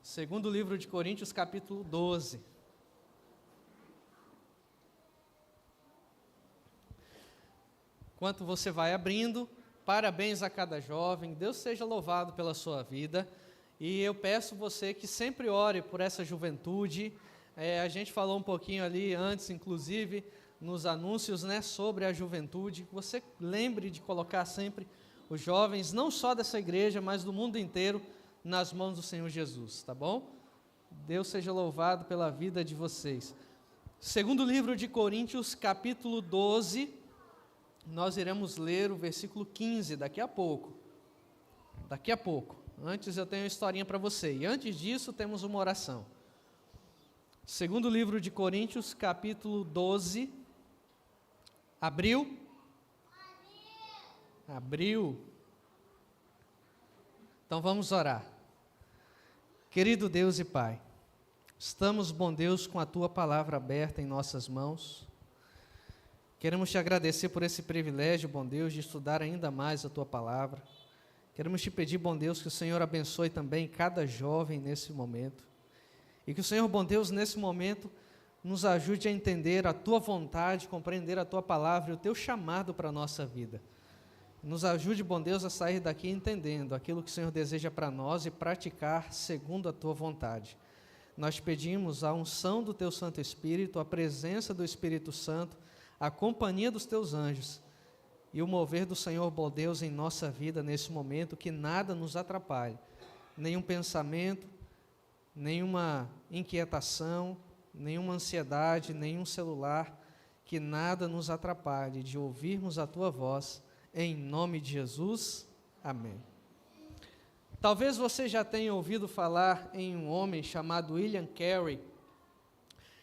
Segundo livro de Coríntios, capítulo 12. Enquanto você vai abrindo, parabéns a cada jovem, Deus seja louvado pela sua vida, e eu peço você que sempre ore por essa juventude. A gente falou um pouquinho ali antes, inclusive, nos anúncios, né, sobre a juventude. Você lembre de colocar sempre os jovens, não só dessa igreja, mas do mundo inteiro, nas mãos do Senhor Jesus, tá bom? Deus seja louvado pela vida de vocês. Segundo livro de Coríntios, capítulo 12, nós iremos ler o versículo 15 daqui a pouco. Daqui a pouco. Antes eu tenho uma historinha para você. E antes disso temos uma oração. Segundo livro de Coríntios, capítulo 12. Abriu? Abriu. Então vamos orar. Querido Deus e Pai, estamos, bom Deus, com a Tua palavra aberta em nossas mãos. Queremos Te agradecer por esse privilégio, bom Deus, de estudar ainda mais a Tua palavra. Queremos Te pedir, bom Deus, que o Senhor abençoe também cada jovem nesse momento. E que o Senhor, bom Deus, nesse momento, nos ajude a entender a Tua vontade, compreender a Tua palavra e o Teu chamado para a nossa vida. Nos ajude, bom Deus, a sair daqui entendendo aquilo que o Senhor deseja para nós e praticar segundo a Tua vontade. Nós pedimos a unção do Teu Santo Espírito, a presença do Espírito Santo, a companhia dos Teus anjos e o mover do Senhor, bom Deus, em nossa vida nesse momento, que nada nos atrapalhe, nenhum pensamento, nenhuma inquietação, nenhuma ansiedade, nenhum celular, que nada nos atrapalhe de ouvirmos a Tua voz, em nome de Jesus, amém. Talvez você já tenha ouvido falar em um homem chamado William Carey.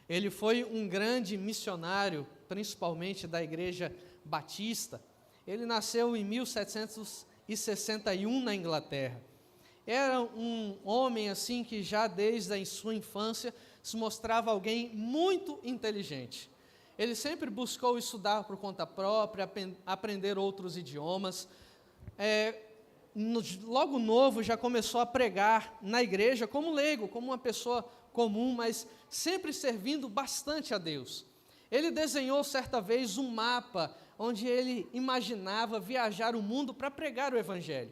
Ele foi um grande missionário, principalmente da Igreja Batista. Ele nasceu em 1761 na Inglaterra. Era um homem assim que já desde a sua infância se mostrava alguém muito inteligente. Ele sempre buscou estudar por conta própria, aprender outros idiomas. Logo novo já começou a pregar na igreja como leigo, como uma pessoa comum, mas sempre servindo bastante a Deus. Ele desenhou certa vez um mapa onde ele imaginava viajar o mundo para pregar o Evangelho.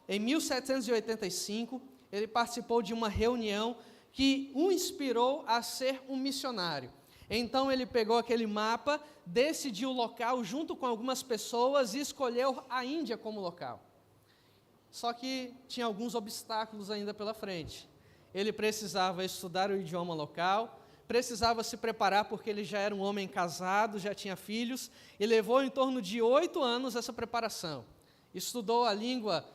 Em 1785, ele participou de uma reunião que o inspirou a ser um missionário. Então ele pegou aquele mapa, decidiu o local junto com algumas pessoas e escolheu a Índia como local. Só que tinha alguns obstáculos ainda pela frente. Ele precisava estudar o idioma local, precisava se preparar porque ele já era um homem casado, já tinha filhos, e levou em torno de 8 anos essa preparação. Estudou a língua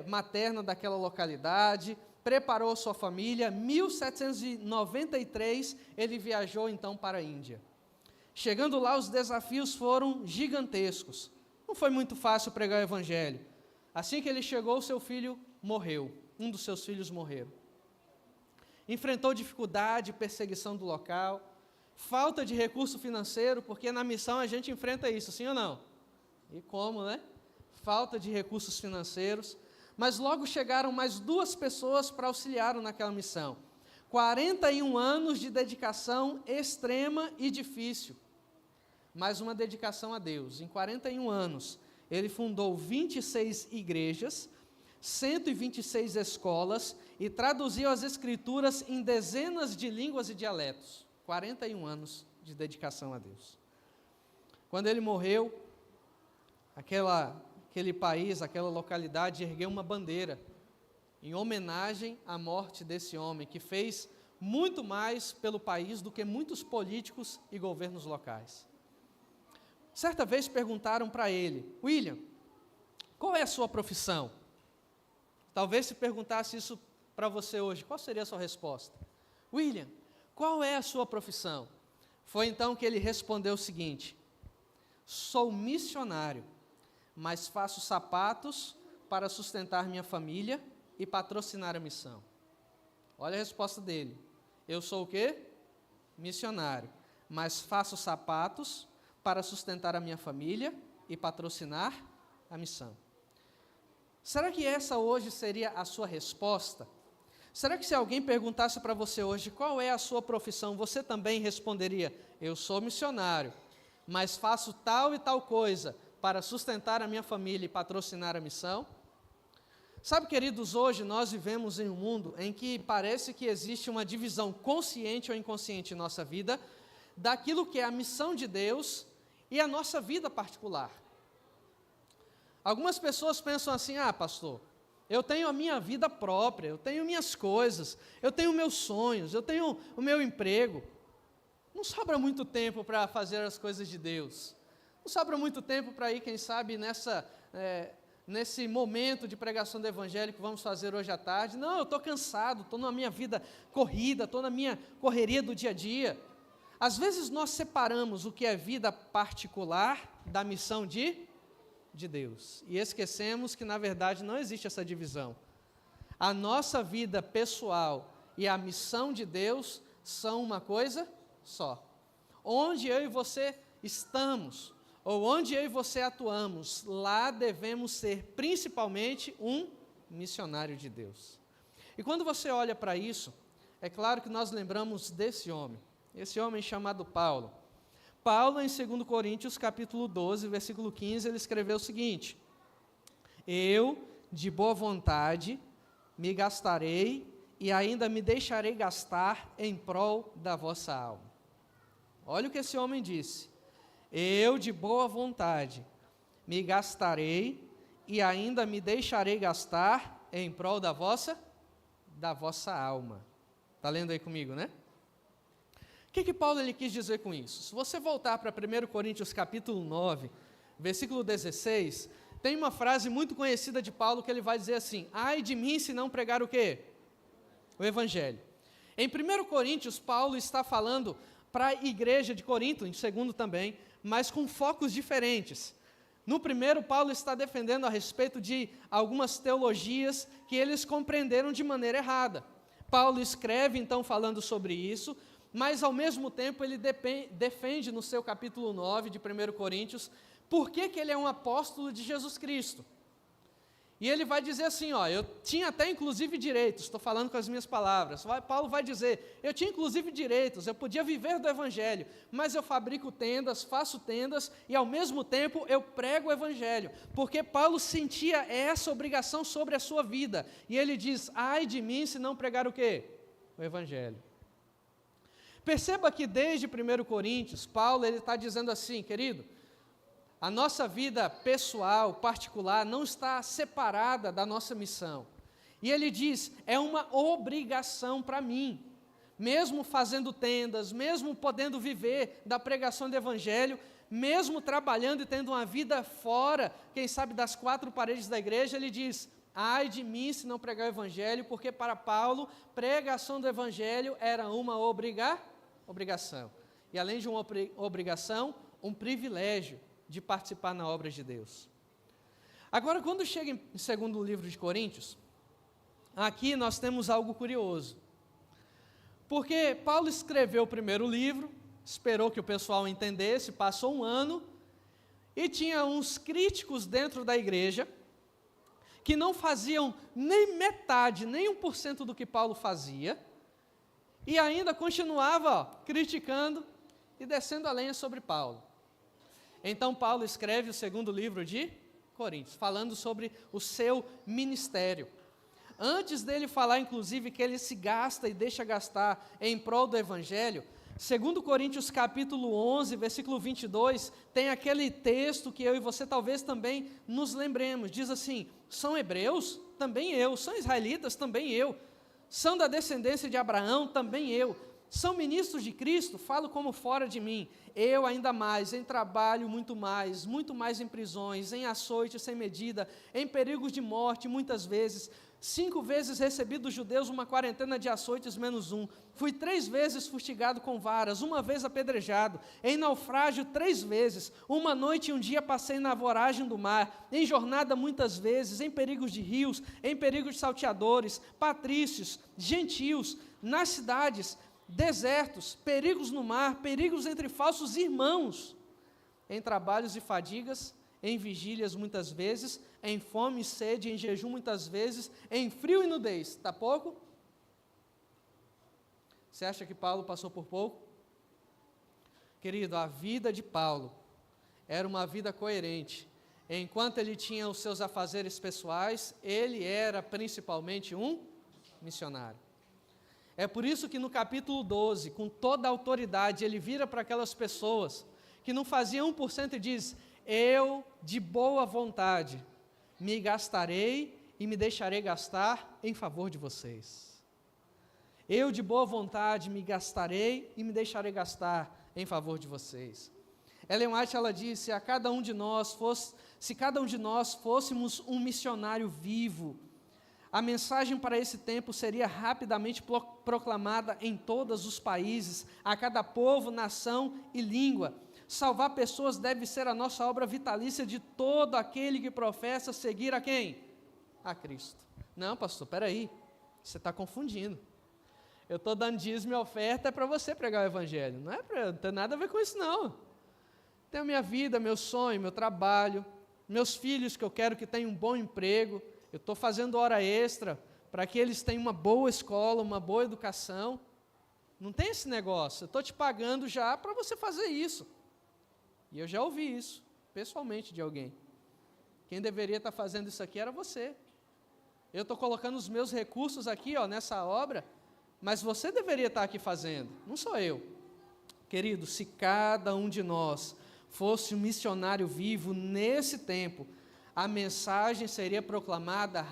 materna daquela localidade, preparou sua família. 1793 ele viajou então para a Índia. Chegando lá, os desafios foram gigantescos. Não foi muito fácil pregar o Evangelho. Assim que ele chegou, seu filho morreu. Um dos seus filhos morreu. Enfrentou dificuldade, perseguição do local, falta de recurso financeiro, porque na missão a gente enfrenta isso, sim ou não? E como, né? Falta de recursos financeiros. Mas logo chegaram mais 2 pessoas para auxiliá-lo naquela missão. 41 anos de dedicação extrema e difícil. Mas uma dedicação a Deus. Em 41 anos, ele fundou 26 igrejas, 126 escolas e traduziu as Escrituras em dezenas de línguas e dialetos. 41 anos de dedicação a Deus. Quando ele morreu, aquele país, aquela localidade ergueu uma bandeira em homenagem à morte desse homem, que fez muito mais pelo país do que muitos políticos e governos locais. Certa vez perguntaram para ele: William, qual é a sua profissão? Talvez se perguntasse isso para você hoje, qual seria a sua resposta? William, qual é a sua profissão? Foi então que ele respondeu o seguinte: sou missionário, mas faço sapatos para sustentar minha família e patrocinar a missão. Olha a resposta dele. Eu sou o quê? Missionário, mas faço sapatos para sustentar a minha família e patrocinar a missão. Será que essa hoje seria a sua resposta? Será que se alguém perguntasse para você hoje qual é a sua profissão, você também responderia: eu sou missionário, mas faço tal e tal coisa para sustentar a minha família e patrocinar a missão? Sabe, queridos, hoje nós vivemos em um mundo em que parece que existe uma divisão consciente ou inconsciente em nossa vida daquilo que é a missão de Deus e a nossa vida particular. Algumas pessoas pensam assim: ah, pastor, eu tenho a minha vida própria, eu tenho minhas coisas, eu tenho meus sonhos, eu tenho o meu emprego. Não sobra muito tempo para fazer as coisas de Deus. Não sobra muito tempo para ir, quem sabe, nesse momento de pregação do Evangelho que vamos fazer hoje à tarde. Não, eu estou cansado, estou na minha vida corrida, estou na minha correria do dia a dia. Às vezes nós separamos o que é vida particular da missão de Deus. E esquecemos que, na verdade, não existe essa divisão. A nossa vida pessoal e a missão de Deus são uma coisa só. Onde eu e você estamos, ou onde eu e você atuamos, lá devemos ser principalmente um missionário de Deus. E quando você olha para isso, é claro que nós lembramos desse homem, esse homem chamado Paulo. Paulo, em 2 Coríntios, capítulo 12, versículo 15, ele escreveu o seguinte: eu, de boa vontade, me gastarei e ainda me deixarei gastar em prol da vossa alma. Olha o que esse homem disse: eu, de boa vontade, me gastarei e ainda me deixarei gastar em prol da vossa alma. Está lendo aí comigo, né? O que Paulo ele quis dizer com isso? Se você voltar para 1 Coríntios capítulo 9, versículo 16, tem uma frase muito conhecida de Paulo que ele vai dizer assim: ai de mim se não pregar o quê? O Evangelho. Em 1 Coríntios, Paulo está falando para a igreja de Corinto, em 2 também, mas com focos diferentes. No primeiro, Paulo está defendendo a respeito de algumas teologias que eles compreenderam de maneira errada. Paulo escreve, então, falando sobre isso, mas, ao mesmo tempo, ele defende no seu capítulo 9 de 1 Coríntios, por que ele é um apóstolo de Jesus Cristo. E ele vai dizer assim, eu tinha até inclusive direitos, estou falando com as minhas palavras. Paulo vai dizer, eu tinha inclusive direitos, eu podia viver do Evangelho, mas eu fabrico tendas, faço tendas e ao mesmo tempo eu prego o Evangelho, porque Paulo sentia essa obrigação sobre a sua vida. E ele diz, ai de mim se não pregar o quê? O Evangelho. Perceba que desde 1 Coríntios, Paulo está dizendo assim, querido, a nossa vida pessoal, particular, não está separada da nossa missão. E ele diz, é uma obrigação para mim, mesmo fazendo tendas, mesmo podendo viver da pregação do Evangelho, mesmo trabalhando e tendo uma vida fora, quem sabe, das quatro paredes da igreja, ele diz, ai de mim se não pregar o Evangelho, porque para Paulo, pregação do Evangelho era uma obrigação. E além de uma obrigação, um privilégio de participar na obra de Deus. Agora, quando chega em 2º livro de Coríntios, aqui nós temos algo curioso. Porque Paulo escreveu o primeiro livro, esperou que o pessoal entendesse, passou um ano, e tinha uns críticos dentro da igreja, que não faziam nem metade, nem 1% do que Paulo fazia, e ainda continuava criticando e descendo a lenha sobre Paulo. Então Paulo escreve o 2º livro de Coríntios, falando sobre o seu ministério. Antes dele falar, inclusive, que ele se gasta e deixa gastar em prol do Evangelho, 2 Coríntios capítulo 11, versículo 22, tem aquele texto que eu e você talvez também nos lembremos. Diz assim, são hebreus? Também eu. São israelitas? Também eu. São da descendência de Abraão, também eu. São ministros de Cristo, falo como fora de mim. Eu ainda mais, em trabalho muito mais em prisões, em açoite sem medida, em perigos de morte muitas vezes. 5 vezes recebi dos judeus uma quarentena de açoites menos 1. Fui 3 vezes fustigado com varas, 1 vez apedrejado, em naufrágio 3 vezes. 1 noite e 1 dia passei na voragem do mar, em jornada muitas vezes, em perigos de rios, em perigos de salteadores, patrícios, gentios, nas cidades, desertos, perigos no mar, perigos entre falsos irmãos, em trabalhos e fadigas, em vigílias muitas vezes, em fome e sede, em jejum muitas vezes, em frio e nudez. Está pouco? Você acha que Paulo passou por pouco? Querido, a vida de Paulo era uma vida coerente. Enquanto ele tinha os seus afazeres pessoais, ele era principalmente um missionário. É por isso que no capítulo 12, com toda a autoridade, ele vira para aquelas pessoas que não faziam 1% e diz: eu, de boa vontade, me gastarei e me deixarei gastar em favor de vocês. Eu, de boa vontade, me gastarei e me deixarei gastar em favor de vocês. Ellen White, ela disse: se cada um de nós fôssemos um missionário vivo, a mensagem para esse tempo seria rapidamente proclamada em todos os países, a cada povo, nação e língua. Salvar pessoas deve ser a nossa obra vitalícia de todo aquele que professa seguir a quem? A Cristo. Não, pastor, peraí, você está confundindo. Eu estou dando dízimo e oferta é para você pregar o evangelho, não tem nada a ver com isso não. Tenho minha vida, meu sonho, meu trabalho, meus filhos que eu quero que tenham um bom emprego, eu estou fazendo hora extra para que eles tenham uma boa escola, uma boa educação. Não tem esse negócio, eu estou te pagando já para você fazer isso. E eu já ouvi isso, pessoalmente, de alguém. Quem deveria estar fazendo isso aqui era você. Eu estou colocando os meus recursos aqui, nessa obra, mas você deveria estar aqui fazendo, não sou eu. Querido, se cada um de nós fosse um missionário vivo nesse tempo, a mensagem seria proclamada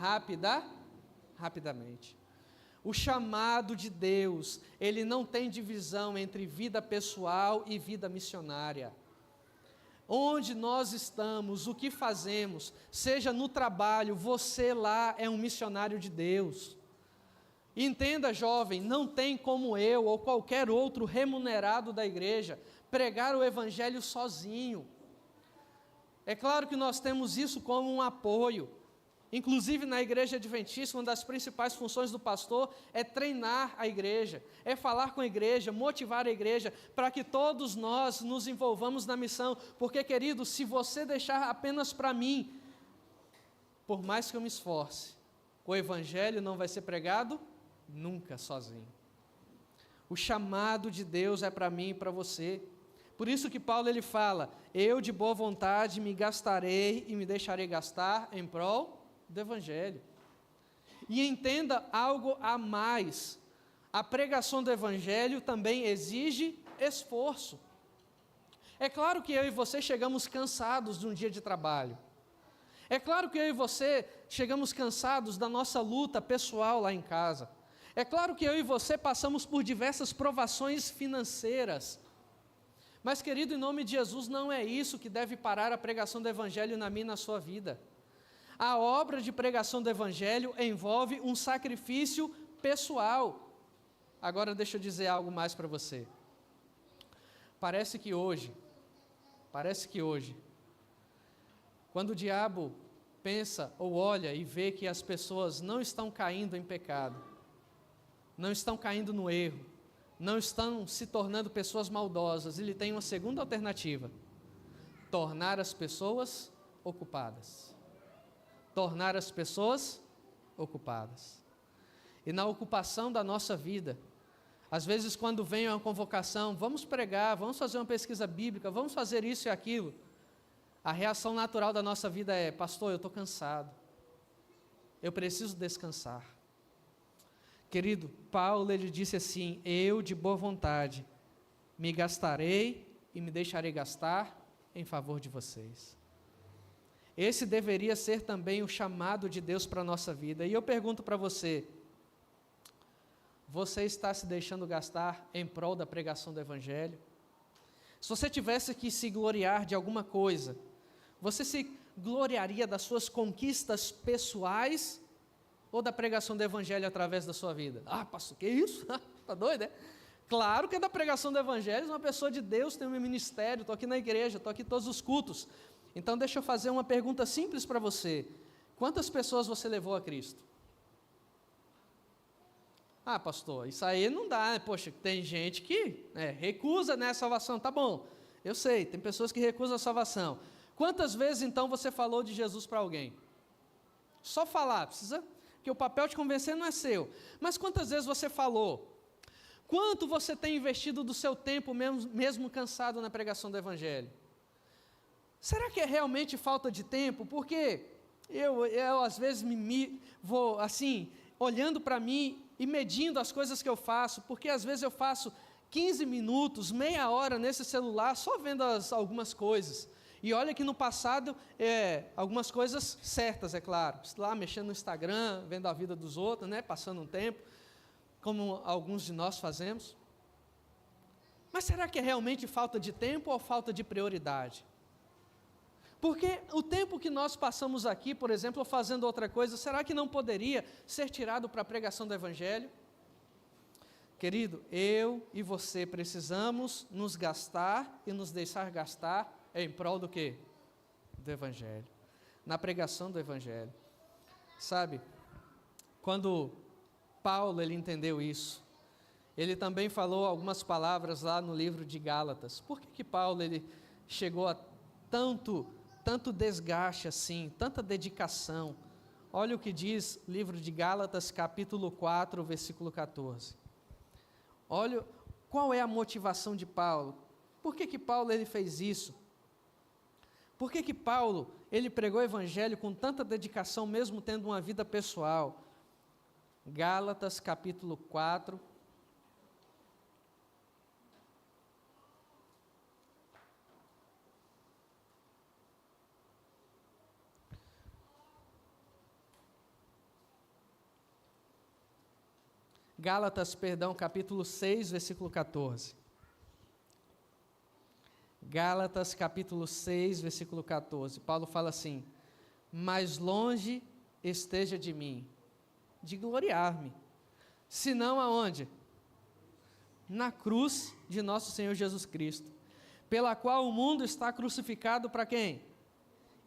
rapidamente. O chamado de Deus, ele não tem divisão entre vida pessoal e vida missionária. Onde nós estamos, o que fazemos, seja no trabalho, você lá é um missionário de Deus. Entenda, jovem, não tem como eu ou qualquer outro remunerado da igreja pregar o evangelho sozinho. É claro que nós temos isso como um apoio. Inclusive na igreja adventista, uma das principais funções do pastor é treinar a igreja, é falar com a igreja, motivar a igreja, para que todos nós nos envolvamos na missão. Porque, querido, se você deixar apenas para mim, por mais que eu me esforce, o evangelho não vai ser pregado nunca sozinho. O chamado de Deus é para mim e para você. Por isso que Paulo ele fala: eu de boa vontade me gastarei e me deixarei gastar em prol do evangelho. E entenda algo a mais: a pregação do evangelho também exige esforço. É claro que eu e você chegamos cansados de um dia de trabalho. É claro que eu e você chegamos cansados da nossa luta pessoal lá em casa. É claro que eu e você passamos por diversas provações financeiras. Mas, querido, em nome de Jesus, não é isso que deve parar a pregação do evangelho na minha e na sua vida. A obra de pregação do evangelho envolve um sacrifício pessoal. Agora deixa eu dizer algo mais para você. Parece que hoje, quando o diabo pensa ou olha e vê que as pessoas não estão caindo em pecado, não estão caindo no erro, não estão se tornando pessoas maldosas, ele tem uma segunda alternativa: tornar as pessoas ocupadas. Tornar as pessoas ocupadas. E na ocupação da nossa vida, às vezes quando vem uma convocação, vamos pregar, vamos fazer uma pesquisa bíblica, vamos fazer isso e aquilo, a reação natural da nossa vida é: pastor, eu estou cansado, eu preciso descansar. Querido, Paulo ele disse assim: eu de boa vontade me gastarei e me deixarei gastar em favor de vocês. Esse deveria ser também o chamado de Deus para a nossa vida. E eu pergunto para você: você está se deixando gastar em prol da pregação do Evangelho? Se você tivesse que se gloriar de alguma coisa, você se gloriaria das suas conquistas pessoais ou da pregação do Evangelho através da sua vida? Ah, pastor, que isso? Tá doido, é? Claro que é da pregação do Evangelho, uma pessoa de Deus tem um ministério, estou aqui na igreja, estou aqui em todos os cultos. Então deixa eu fazer uma pergunta simples para você. Quantas pessoas você levou a Cristo? Ah, pastor, isso aí não dá, né? Poxa, tem gente que recusa, né, a salvação. Tá bom, eu sei, tem pessoas que recusam a salvação. Quantas vezes então você falou de Jesus para alguém? Só falar, precisa, porque o papel de convencer não é seu. Mas quantas vezes você falou? Quanto você tem investido do seu tempo mesmo cansado na pregação do Evangelho? Será que é realmente falta de tempo? Porque eu às vezes vou assim, olhando para mim e medindo as coisas que eu faço, porque às vezes eu faço 15 minutos, meia hora nesse celular, só vendo algumas coisas. E olha que no passado, algumas coisas certas, é claro, lá mexendo no Instagram, vendo a vida dos outros, né, passando um tempo, como alguns de nós fazemos. Mas será que é realmente falta de tempo ou falta de prioridade? Porque o tempo que nós passamos aqui, por exemplo, fazendo outra coisa, será que não poderia ser tirado para a pregação do Evangelho? Querido, eu e você precisamos nos gastar e nos deixar gastar em prol do quê? Do Evangelho. Na pregação do Evangelho. Sabe, quando Paulo ele entendeu isso, ele também falou algumas palavras lá no livro de Gálatas. Por que Paulo ele chegou a tanto desgaste assim, tanta dedicação? Olha o que diz o livro de Gálatas, capítulo 4, versículo 14. Olha qual é a motivação de Paulo. Por que Paulo ele fez isso? Por que Paulo ele pregou o Evangelho com tanta dedicação, mesmo tendo uma vida pessoal? Gálatas, capítulo 4, capítulo 6, versículo 14. Gálatas, capítulo 6, versículo 14. Paulo fala assim: mais longe esteja de mim, de gloriar-me, senão aonde? Na cruz de nosso Senhor Jesus Cristo, pela qual o mundo está crucificado para quem?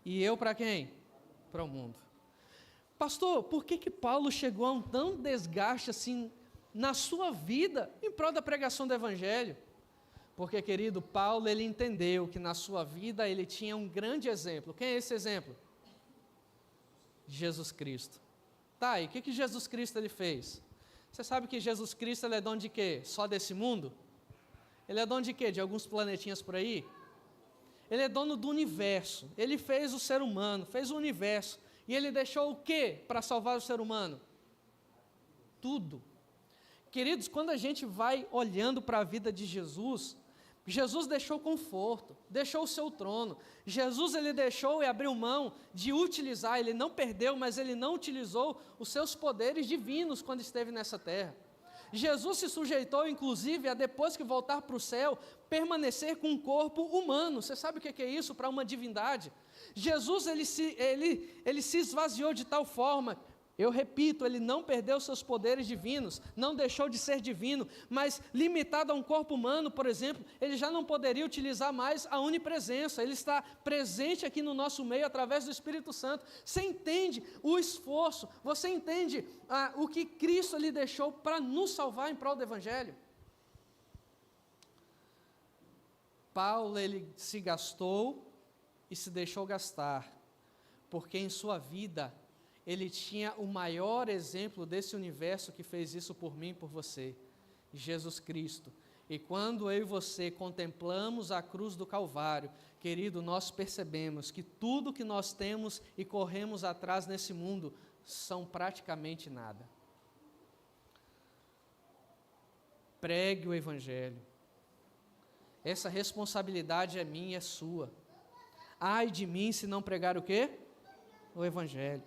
E eu para quem? Para o mundo. Pastor, por que Paulo chegou a um tão desgaste assim na sua vida em prol da pregação do Evangelho? Porque, querido, Paulo ele entendeu que na sua vida ele tinha um grande exemplo. Quem é esse exemplo? Jesus Cristo. Tá, e o que Jesus Cristo ele fez? Você sabe que Jesus Cristo ele é dono de quê? Só desse mundo? Ele é dono de quê? De alguns planetinhas por aí? Ele é dono do universo. Ele fez o ser humano, fez o universo. E ele deixou o quê para salvar o ser humano? Tudo. Queridos, quando a gente vai olhando para a vida de Jesus, Jesus deixou conforto, deixou o seu trono. Jesus ele deixou e abriu mão de utilizar, ele não perdeu, mas ele não utilizou os seus poderes divinos quando esteve nessa terra. Jesus se sujeitou, inclusive, a depois que voltar para o céu, permanecer com um corpo humano. Você sabe o que é isso para uma divindade? Jesus ele se esvaziou de tal forma. Eu repito, ele não perdeu seus poderes divinos, não deixou de ser divino, mas limitado a um corpo humano, por exemplo, ele já não poderia utilizar mais a onipresença, ele está presente aqui no nosso meio através do Espírito Santo. Você entende o esforço, você entende o que Cristo lhe deixou para nos salvar em prol do Evangelho? Paulo, ele se gastou e se deixou gastar, porque em sua vida, ele tinha o maior exemplo desse universo que fez isso por mim e por você, Jesus Cristo. E quando eu e você contemplamos a cruz do Calvário, querido, nós percebemos que tudo que nós temos e corremos atrás nesse mundo são praticamente nada. Pregue o Evangelho. Essa responsabilidade é minha, é sua. Ai de mim se não pregar o quê? O Evangelho.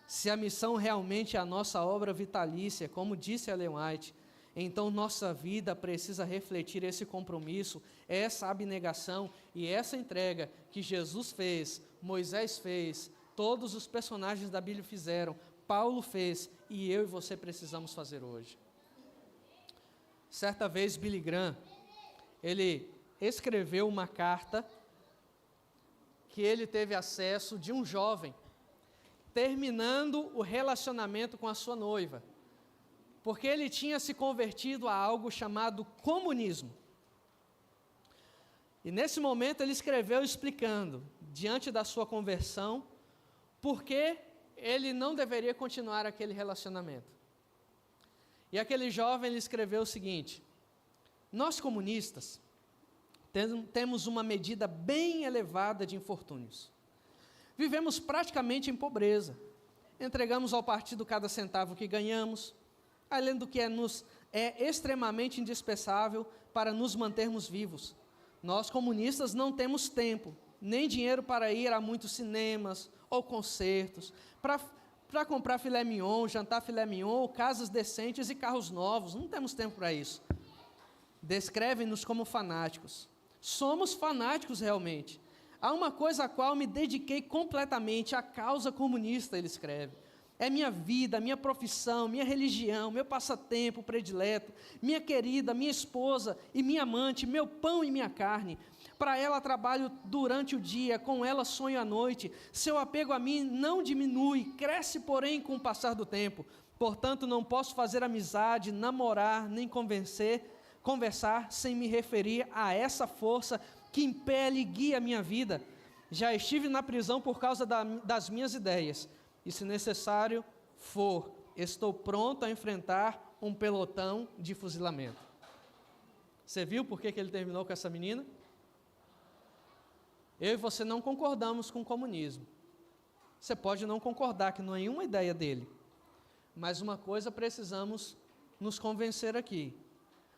Se a missão realmente é a nossa obra vitalícia, como disse Ellen White, então nossa vida precisa refletir esse compromisso, essa abnegação e essa entrega que Jesus fez, Moisés fez, todos os personagens da Bíblia fizeram, Paulo fez e eu e você precisamos fazer hoje. Certa vez Billy Graham, ele escreveu uma carta que ele teve acesso de um jovem, terminando o relacionamento com a sua noiva, porque ele tinha se convertido a algo chamado comunismo. E nesse momento ele escreveu explicando, diante da sua conversão, por que ele não deveria continuar aquele relacionamento. E aquele jovem ele escreveu o seguinte: nós comunistas temos uma medida bem elevada de infortúnios. Vivemos praticamente em pobreza. Entregamos ao partido cada centavo que ganhamos, além do que nos é extremamente indispensável para nos mantermos vivos. Nós comunistas não temos tempo, nem dinheiro para ir a muitos cinemas ou concertos, para comprar filé mignon, jantar filé mignon, casas decentes e carros novos. Não temos tempo para isso. Descrevem-nos como fanáticos. Somos fanáticos realmente. Há uma coisa a qual me dediquei completamente, a causa comunista, ele escreve. É minha vida, minha profissão, minha religião, meu passatempo predileto, minha querida, minha esposa e minha amante, meu pão e minha carne. Para ela trabalho durante o dia, com ela sonho à noite. Seu apego a mim não diminui, cresce, porém, com o passar do tempo. Portanto, não posso fazer amizade, namorar, nem conversar sem me referir a essa força que impele e guia a minha vida. Já estive na prisão por causa das minhas ideias, e se necessário for, estou pronto a enfrentar um pelotão de fuzilamento. Você viu por que ele terminou com essa menina? Eu e você não concordamos com o comunismo. Você pode não concordar que não é nenhuma ideia dele, mas uma coisa precisamos nos convencer aqui: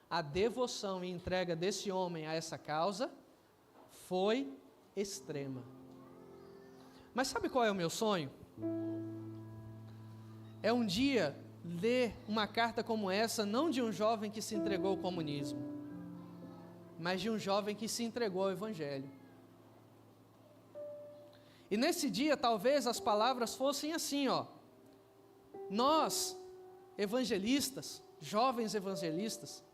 a devoção e entrega desse homem a essa causa foi extrema. Mas sabe qual é o meu sonho? É um dia ler uma carta como essa, não de um jovem que se entregou ao comunismo, mas de um jovem que se entregou ao Evangelho. E nesse dia, talvez as palavras fossem assim, ó: nós, evangelistas, jovens evangelistas,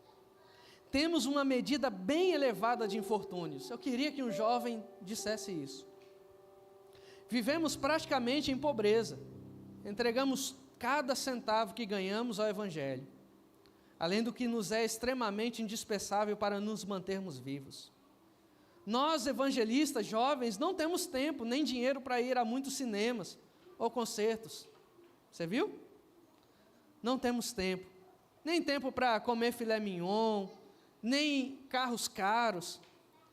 temos uma medida bem elevada de infortúnios. Eu queria que um jovem dissesse isso. Vivemos praticamente em pobreza. Entregamos cada centavo que ganhamos ao Evangelho, além do que nos é extremamente indispensável para nos mantermos vivos. Nós, evangelistas jovens, não temos tempo nem dinheiro para ir a muitos cinemas ou concertos. Você viu? Não temos tempo. Nem tempo para comer filé mignon, nem carros caros.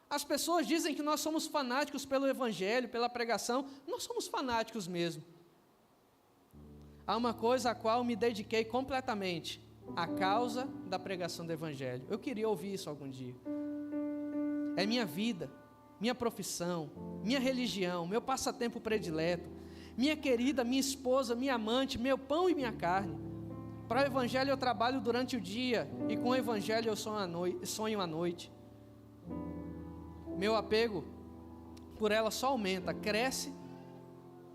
As pessoas dizem que nós somos fanáticos pelo Evangelho, pela pregação. Nós somos fanáticos mesmo. Há uma coisa a qual me dediquei completamente: a causa da pregação do Evangelho. Eu queria ouvir isso algum dia. É minha vida, minha profissão, minha religião, meu passatempo predileto, minha querida, minha esposa, minha amante, meu pão e minha carne. Para o Evangelho eu trabalho durante o dia, e com o Evangelho eu sonho à noite. Meu apego por ela só aumenta, cresce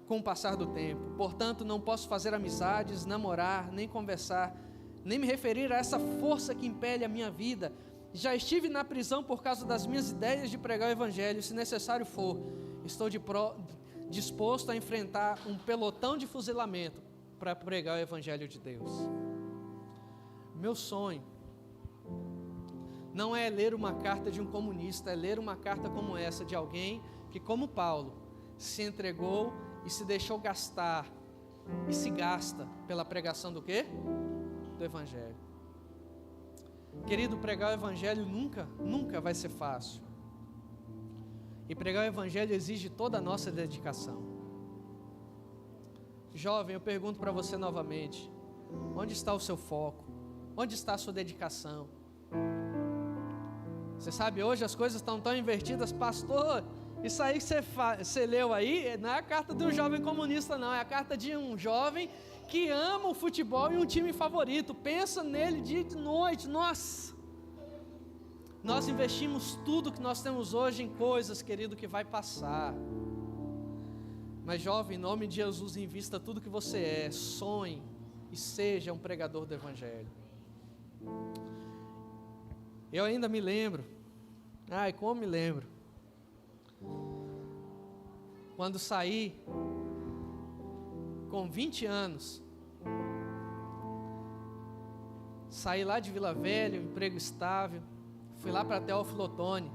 com o passar do tempo. Portanto, não posso fazer amizades, namorar, nem conversar, nem me referir a essa força que impele a minha vida. Já estive na prisão por causa das minhas ideias de pregar o Evangelho. Se necessário for, estou disposto a enfrentar um pelotão de fuzilamento para pregar o Evangelho de Deus. Meu sonho não é ler uma carta de um comunista, é ler uma carta como essa, de alguém que, como Paulo, se entregou e se deixou gastar, e se gasta pela pregação do quê? Do Evangelho. Querido, pregar o Evangelho nunca vai ser fácil. E pregar o Evangelho exige toda a nossa dedicação. Jovem, eu pergunto para você novamente: onde está o seu foco? Onde está a sua dedicação? Você sabe, hoje as coisas estão tão invertidas, pastor. Isso aí que você leu aí não é a carta de um jovem comunista, não. É a carta de um jovem que ama o futebol e um time favorito. Pensa nele dia e noite. Nossa! Nós investimos tudo que nós temos hoje em coisas, querido, que vai passar. Mas jovem, em nome de Jesus, invista tudo que você é, sonhe e seja um pregador do Evangelho. Eu ainda me lembro, como me lembro, quando saí com 20 anos, saí lá de Vila Velha, emprego estável, fui lá para Teófilo Otoni,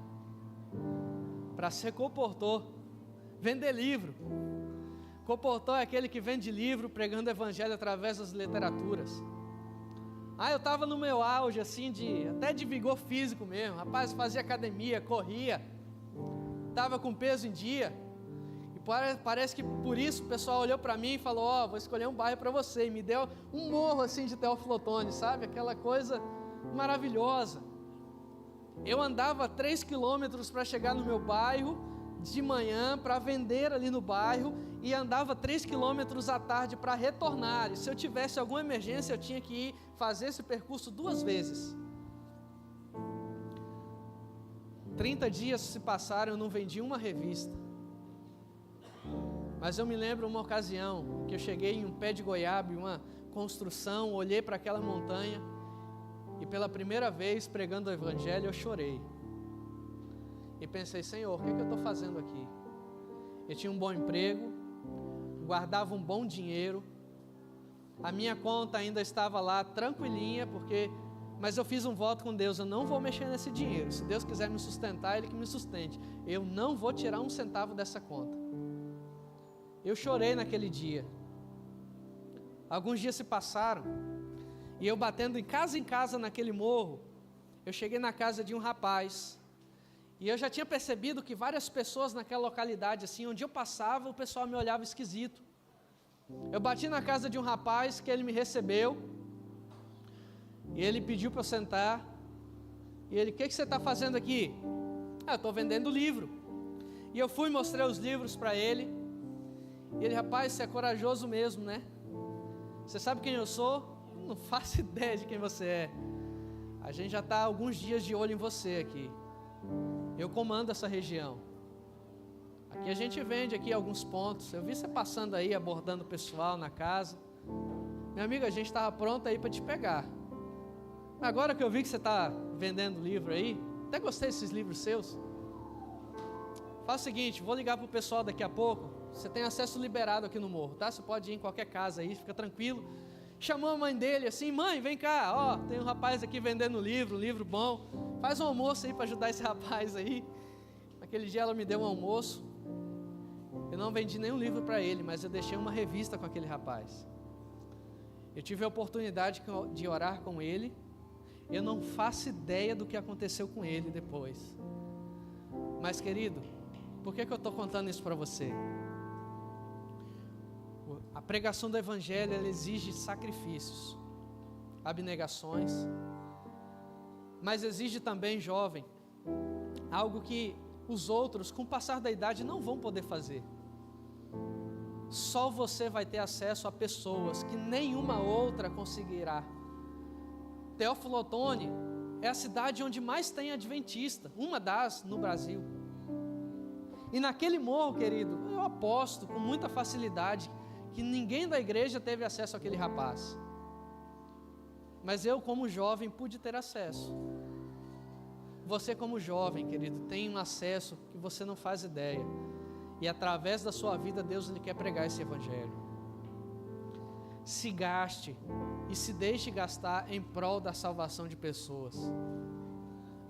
para ser comportor, vender livro. Comportor é aquele que vende livro pregando evangelho através das literaturas. Eu estava no meu auge, assim, até de vigor físico mesmo. Rapaz, fazia academia, corria, estava com peso em dia. E parece que por isso o pessoal olhou para mim e falou: vou escolher um bairro para você. E me deu um morro assim de Teófilo Otoni, sabe? Aquela coisa maravilhosa. Eu andava 3 quilômetros para chegar no meu bairro de manhã para vender ali no bairro e andava 3 quilômetros à tarde para retornar. E se eu tivesse alguma emergência, eu tinha que ir fazer esse percurso 2 vezes. 30 dias se passaram, eu não vendi uma revista. Mas eu me lembro uma ocasião que eu cheguei em um pé de goiaba, em uma construção, olhei para aquela montanha e pela primeira vez pregando o Evangelho eu chorei. E pensei: Senhor, o que eu estou fazendo aqui? Eu tinha um bom emprego, guardava um bom dinheiro, a minha conta ainda estava lá tranquilinha, mas eu fiz um voto com Deus: eu não vou mexer nesse dinheiro. Se Deus quiser me sustentar, Ele que me sustente. Eu não vou tirar um centavo dessa conta. Eu chorei naquele dia. Alguns dias se passaram e eu batendo em casa naquele morro, eu cheguei na casa de um rapaz. E eu já tinha percebido que várias pessoas naquela localidade, assim, onde eu passava, o pessoal me olhava esquisito. Eu bati na casa de um rapaz que ele me recebeu. E ele pediu para eu sentar. E ele: o que você está fazendo aqui? Eu estou vendendo livro. E eu fui e mostrei os livros para ele. E ele: rapaz, você é corajoso mesmo, né? Você sabe quem eu sou? Não faço ideia de quem você é. A gente já está há alguns dias de olho em você aqui. Eu comando essa região. Aqui a gente vende aqui alguns pontos. Eu vi você passando aí, abordando o pessoal na casa. Meu amigo, a gente estava pronto aí para te pegar. Agora que eu vi que você está vendendo livro aí, até gostei desses livros seus. Faz o seguinte, vou ligar para o pessoal daqui a pouco. Você tem acesso liberado aqui no morro, tá? Você pode ir em qualquer casa aí, fica tranquilo. Chamou a mãe dele assim: mãe, vem cá, tem um rapaz aqui vendendo livro, um livro bom. Faz um almoço aí para ajudar esse rapaz aí. Naquele dia ela me deu um almoço. Eu não vendi nenhum livro para ele, mas eu deixei uma revista com aquele rapaz. Eu tive a oportunidade de orar com ele. Eu não faço ideia do que aconteceu com ele depois. Mas, querido, por que eu estou contando isso para você? A pregação do Evangelho, ela exige sacrifícios, abnegações, mas exige também, jovem, algo que os outros, com o passar da idade, não vão poder fazer. Só você vai ter acesso a pessoas que nenhuma outra conseguirá. Teófilo Otoni é a cidade onde mais tem adventista, uma das no Brasil. E naquele morro, querido, eu aposto com muita facilidade que ninguém da igreja teve acesso àquele rapaz. Mas eu, como jovem, pude ter acesso. Você, como jovem, querido, tem um acesso que você não faz ideia. E através da sua vida, Deus ele quer pregar esse Evangelho. Se gaste e se deixe gastar em prol da salvação de pessoas.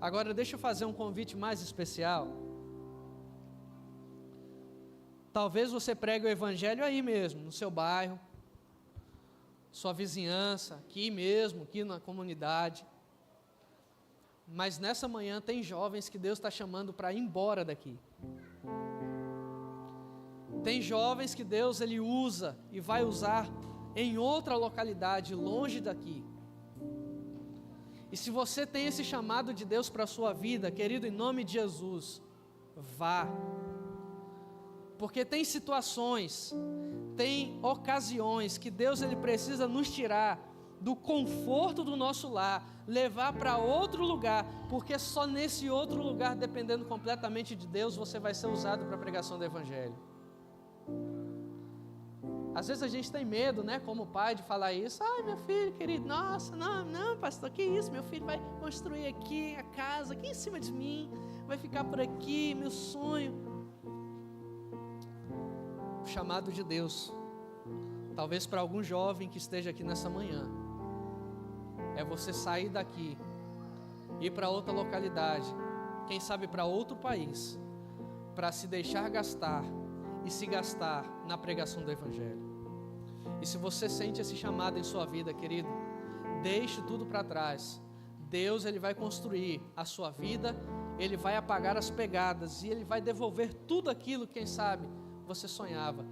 Agora, deixa eu fazer um convite mais especial. Talvez você pregue o Evangelho aí mesmo, no seu bairro, sua vizinhança, aqui mesmo, aqui na comunidade. Mas nessa manhã tem jovens que Deus está chamando para ir embora daqui. Tem jovens que Deus ele usa e vai usar em outra localidade, longe daqui. E se você tem esse chamado de Deus para a sua vida, querido, em nome de Jesus, vá. Porque tem situações, tem ocasiões que Deus ele precisa nos tirar do conforto do nosso lar, levar para outro lugar, porque só nesse outro lugar, dependendo completamente de Deus, você vai ser usado para a pregação do Evangelho. Às vezes a gente tem medo, né, como pai, de falar isso. Ai, meu filho querido, nossa, não, pastor, que isso? Meu filho vai construir aqui a casa, aqui em cima de mim, vai ficar por aqui, meu sonho. O chamado de Deus, talvez para algum jovem que esteja aqui nessa manhã, é você sair daqui, ir para outra localidade, quem sabe para outro país, para se deixar gastar e se gastar na pregação do Evangelho. E se você sente esse chamado em sua vida, querido, deixe tudo para trás. Deus ele vai construir a sua vida, Ele vai apagar as pegadas e Ele vai devolver tudo aquilo que, quem sabe, você sonhava.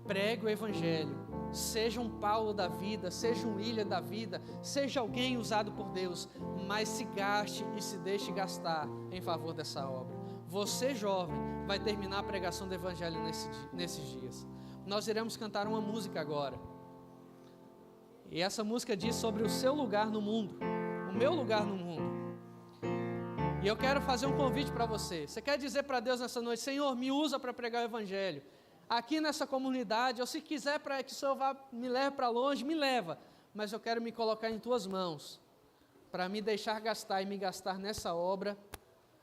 Pregue o Evangelho. Seja um Paulo da vida, seja um William da vida, seja alguém usado por Deus, mas se gaste e se deixe gastar em favor dessa obra. Você, jovem, vai terminar a pregação do Evangelho nesses dias. Nós iremos cantar uma música agora. E essa música diz sobre o seu lugar no mundo, o meu lugar no mundo. E eu quero fazer um convite para você. Você quer dizer para Deus nessa noite: Senhor, me usa para pregar o Evangelho aqui nessa comunidade, ou se quiser para que o Senhor me leve para longe, me leva, mas eu quero me colocar em tuas mãos, para me deixar gastar e me gastar nessa obra.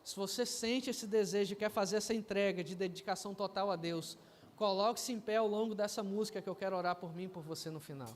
Se você sente esse desejo e quer fazer essa entrega de dedicação total a Deus, coloque-se em pé ao longo dessa música, que eu quero orar por mim e por você no final.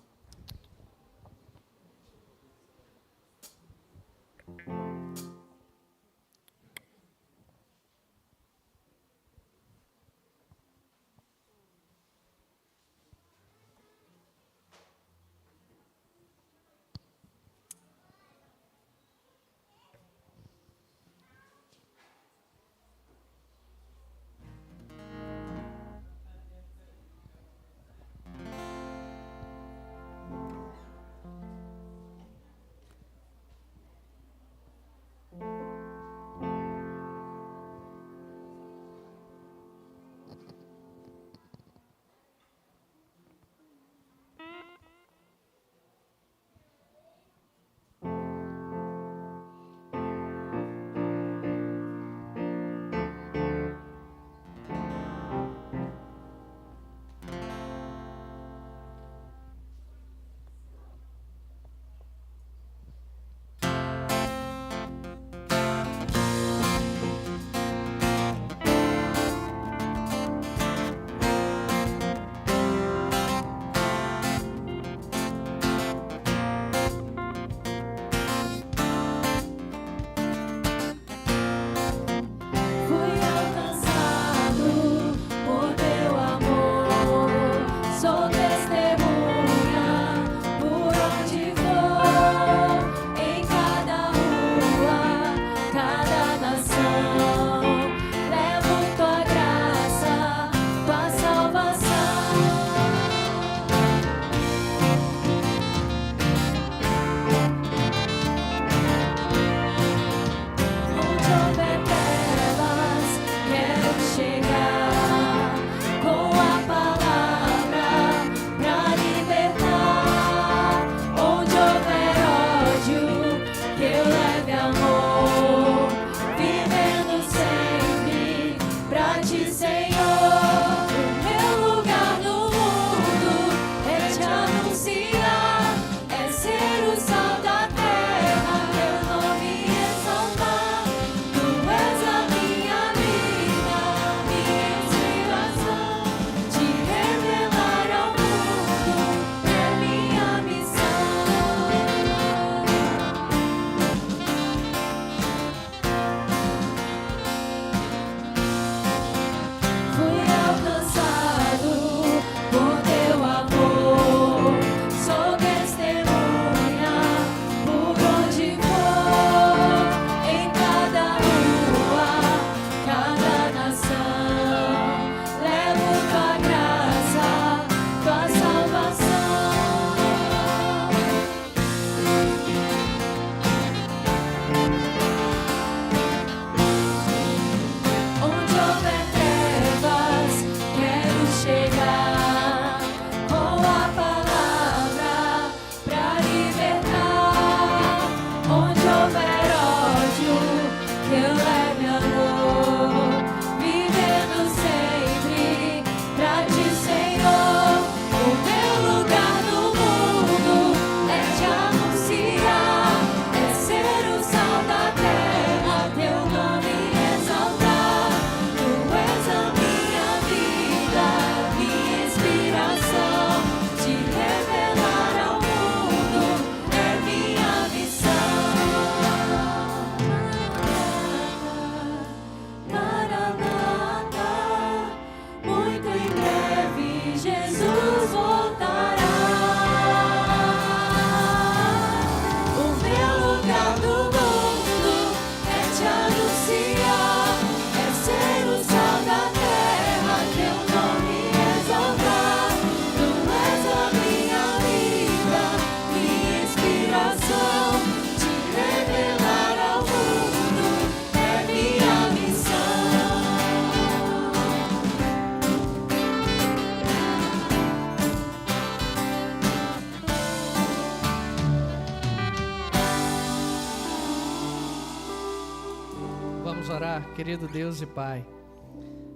Vamos orar, querido Deus e Pai.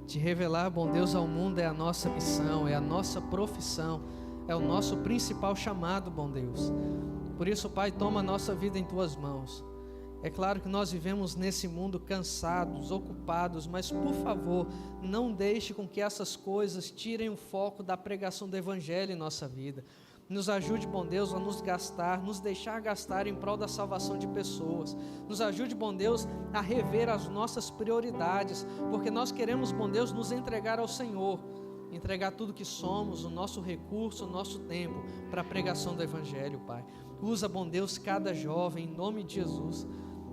Te revelar, bom Deus, ao mundo é a nossa missão, é a nossa profissão, é o nosso principal chamado, bom Deus. Por isso, Pai, toma a nossa vida em Tuas mãos. É claro que nós vivemos nesse mundo cansados, ocupados, mas por favor, não deixe com que essas coisas tirem o foco da pregação do Evangelho em nossa vida. Nos ajude, bom Deus, a nos deixar gastar em prol da salvação de pessoas. Nos ajude, bom Deus, a rever as nossas prioridades, porque nós queremos, bom Deus, nos entregar ao Senhor, entregar tudo que somos, o nosso recurso, o nosso tempo, para a pregação do Evangelho, Pai. Usa, bom Deus, cada jovem, em nome de Jesus.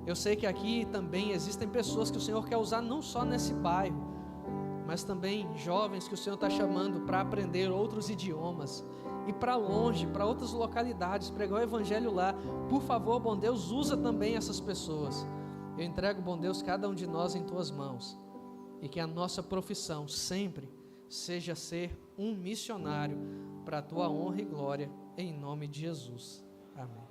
Eu sei que aqui também existem pessoas que o Senhor quer usar não só nesse bairro, mas também jovens que o Senhor está chamando para aprender outros idiomas, ir para longe, para outras localidades, pregar o Evangelho lá. Por favor, bom Deus, usa também essas pessoas. Eu entrego, bom Deus, cada um de nós em Tuas mãos, e que a nossa profissão sempre seja ser um missionário para a Tua honra e glória, em nome de Jesus. Amém.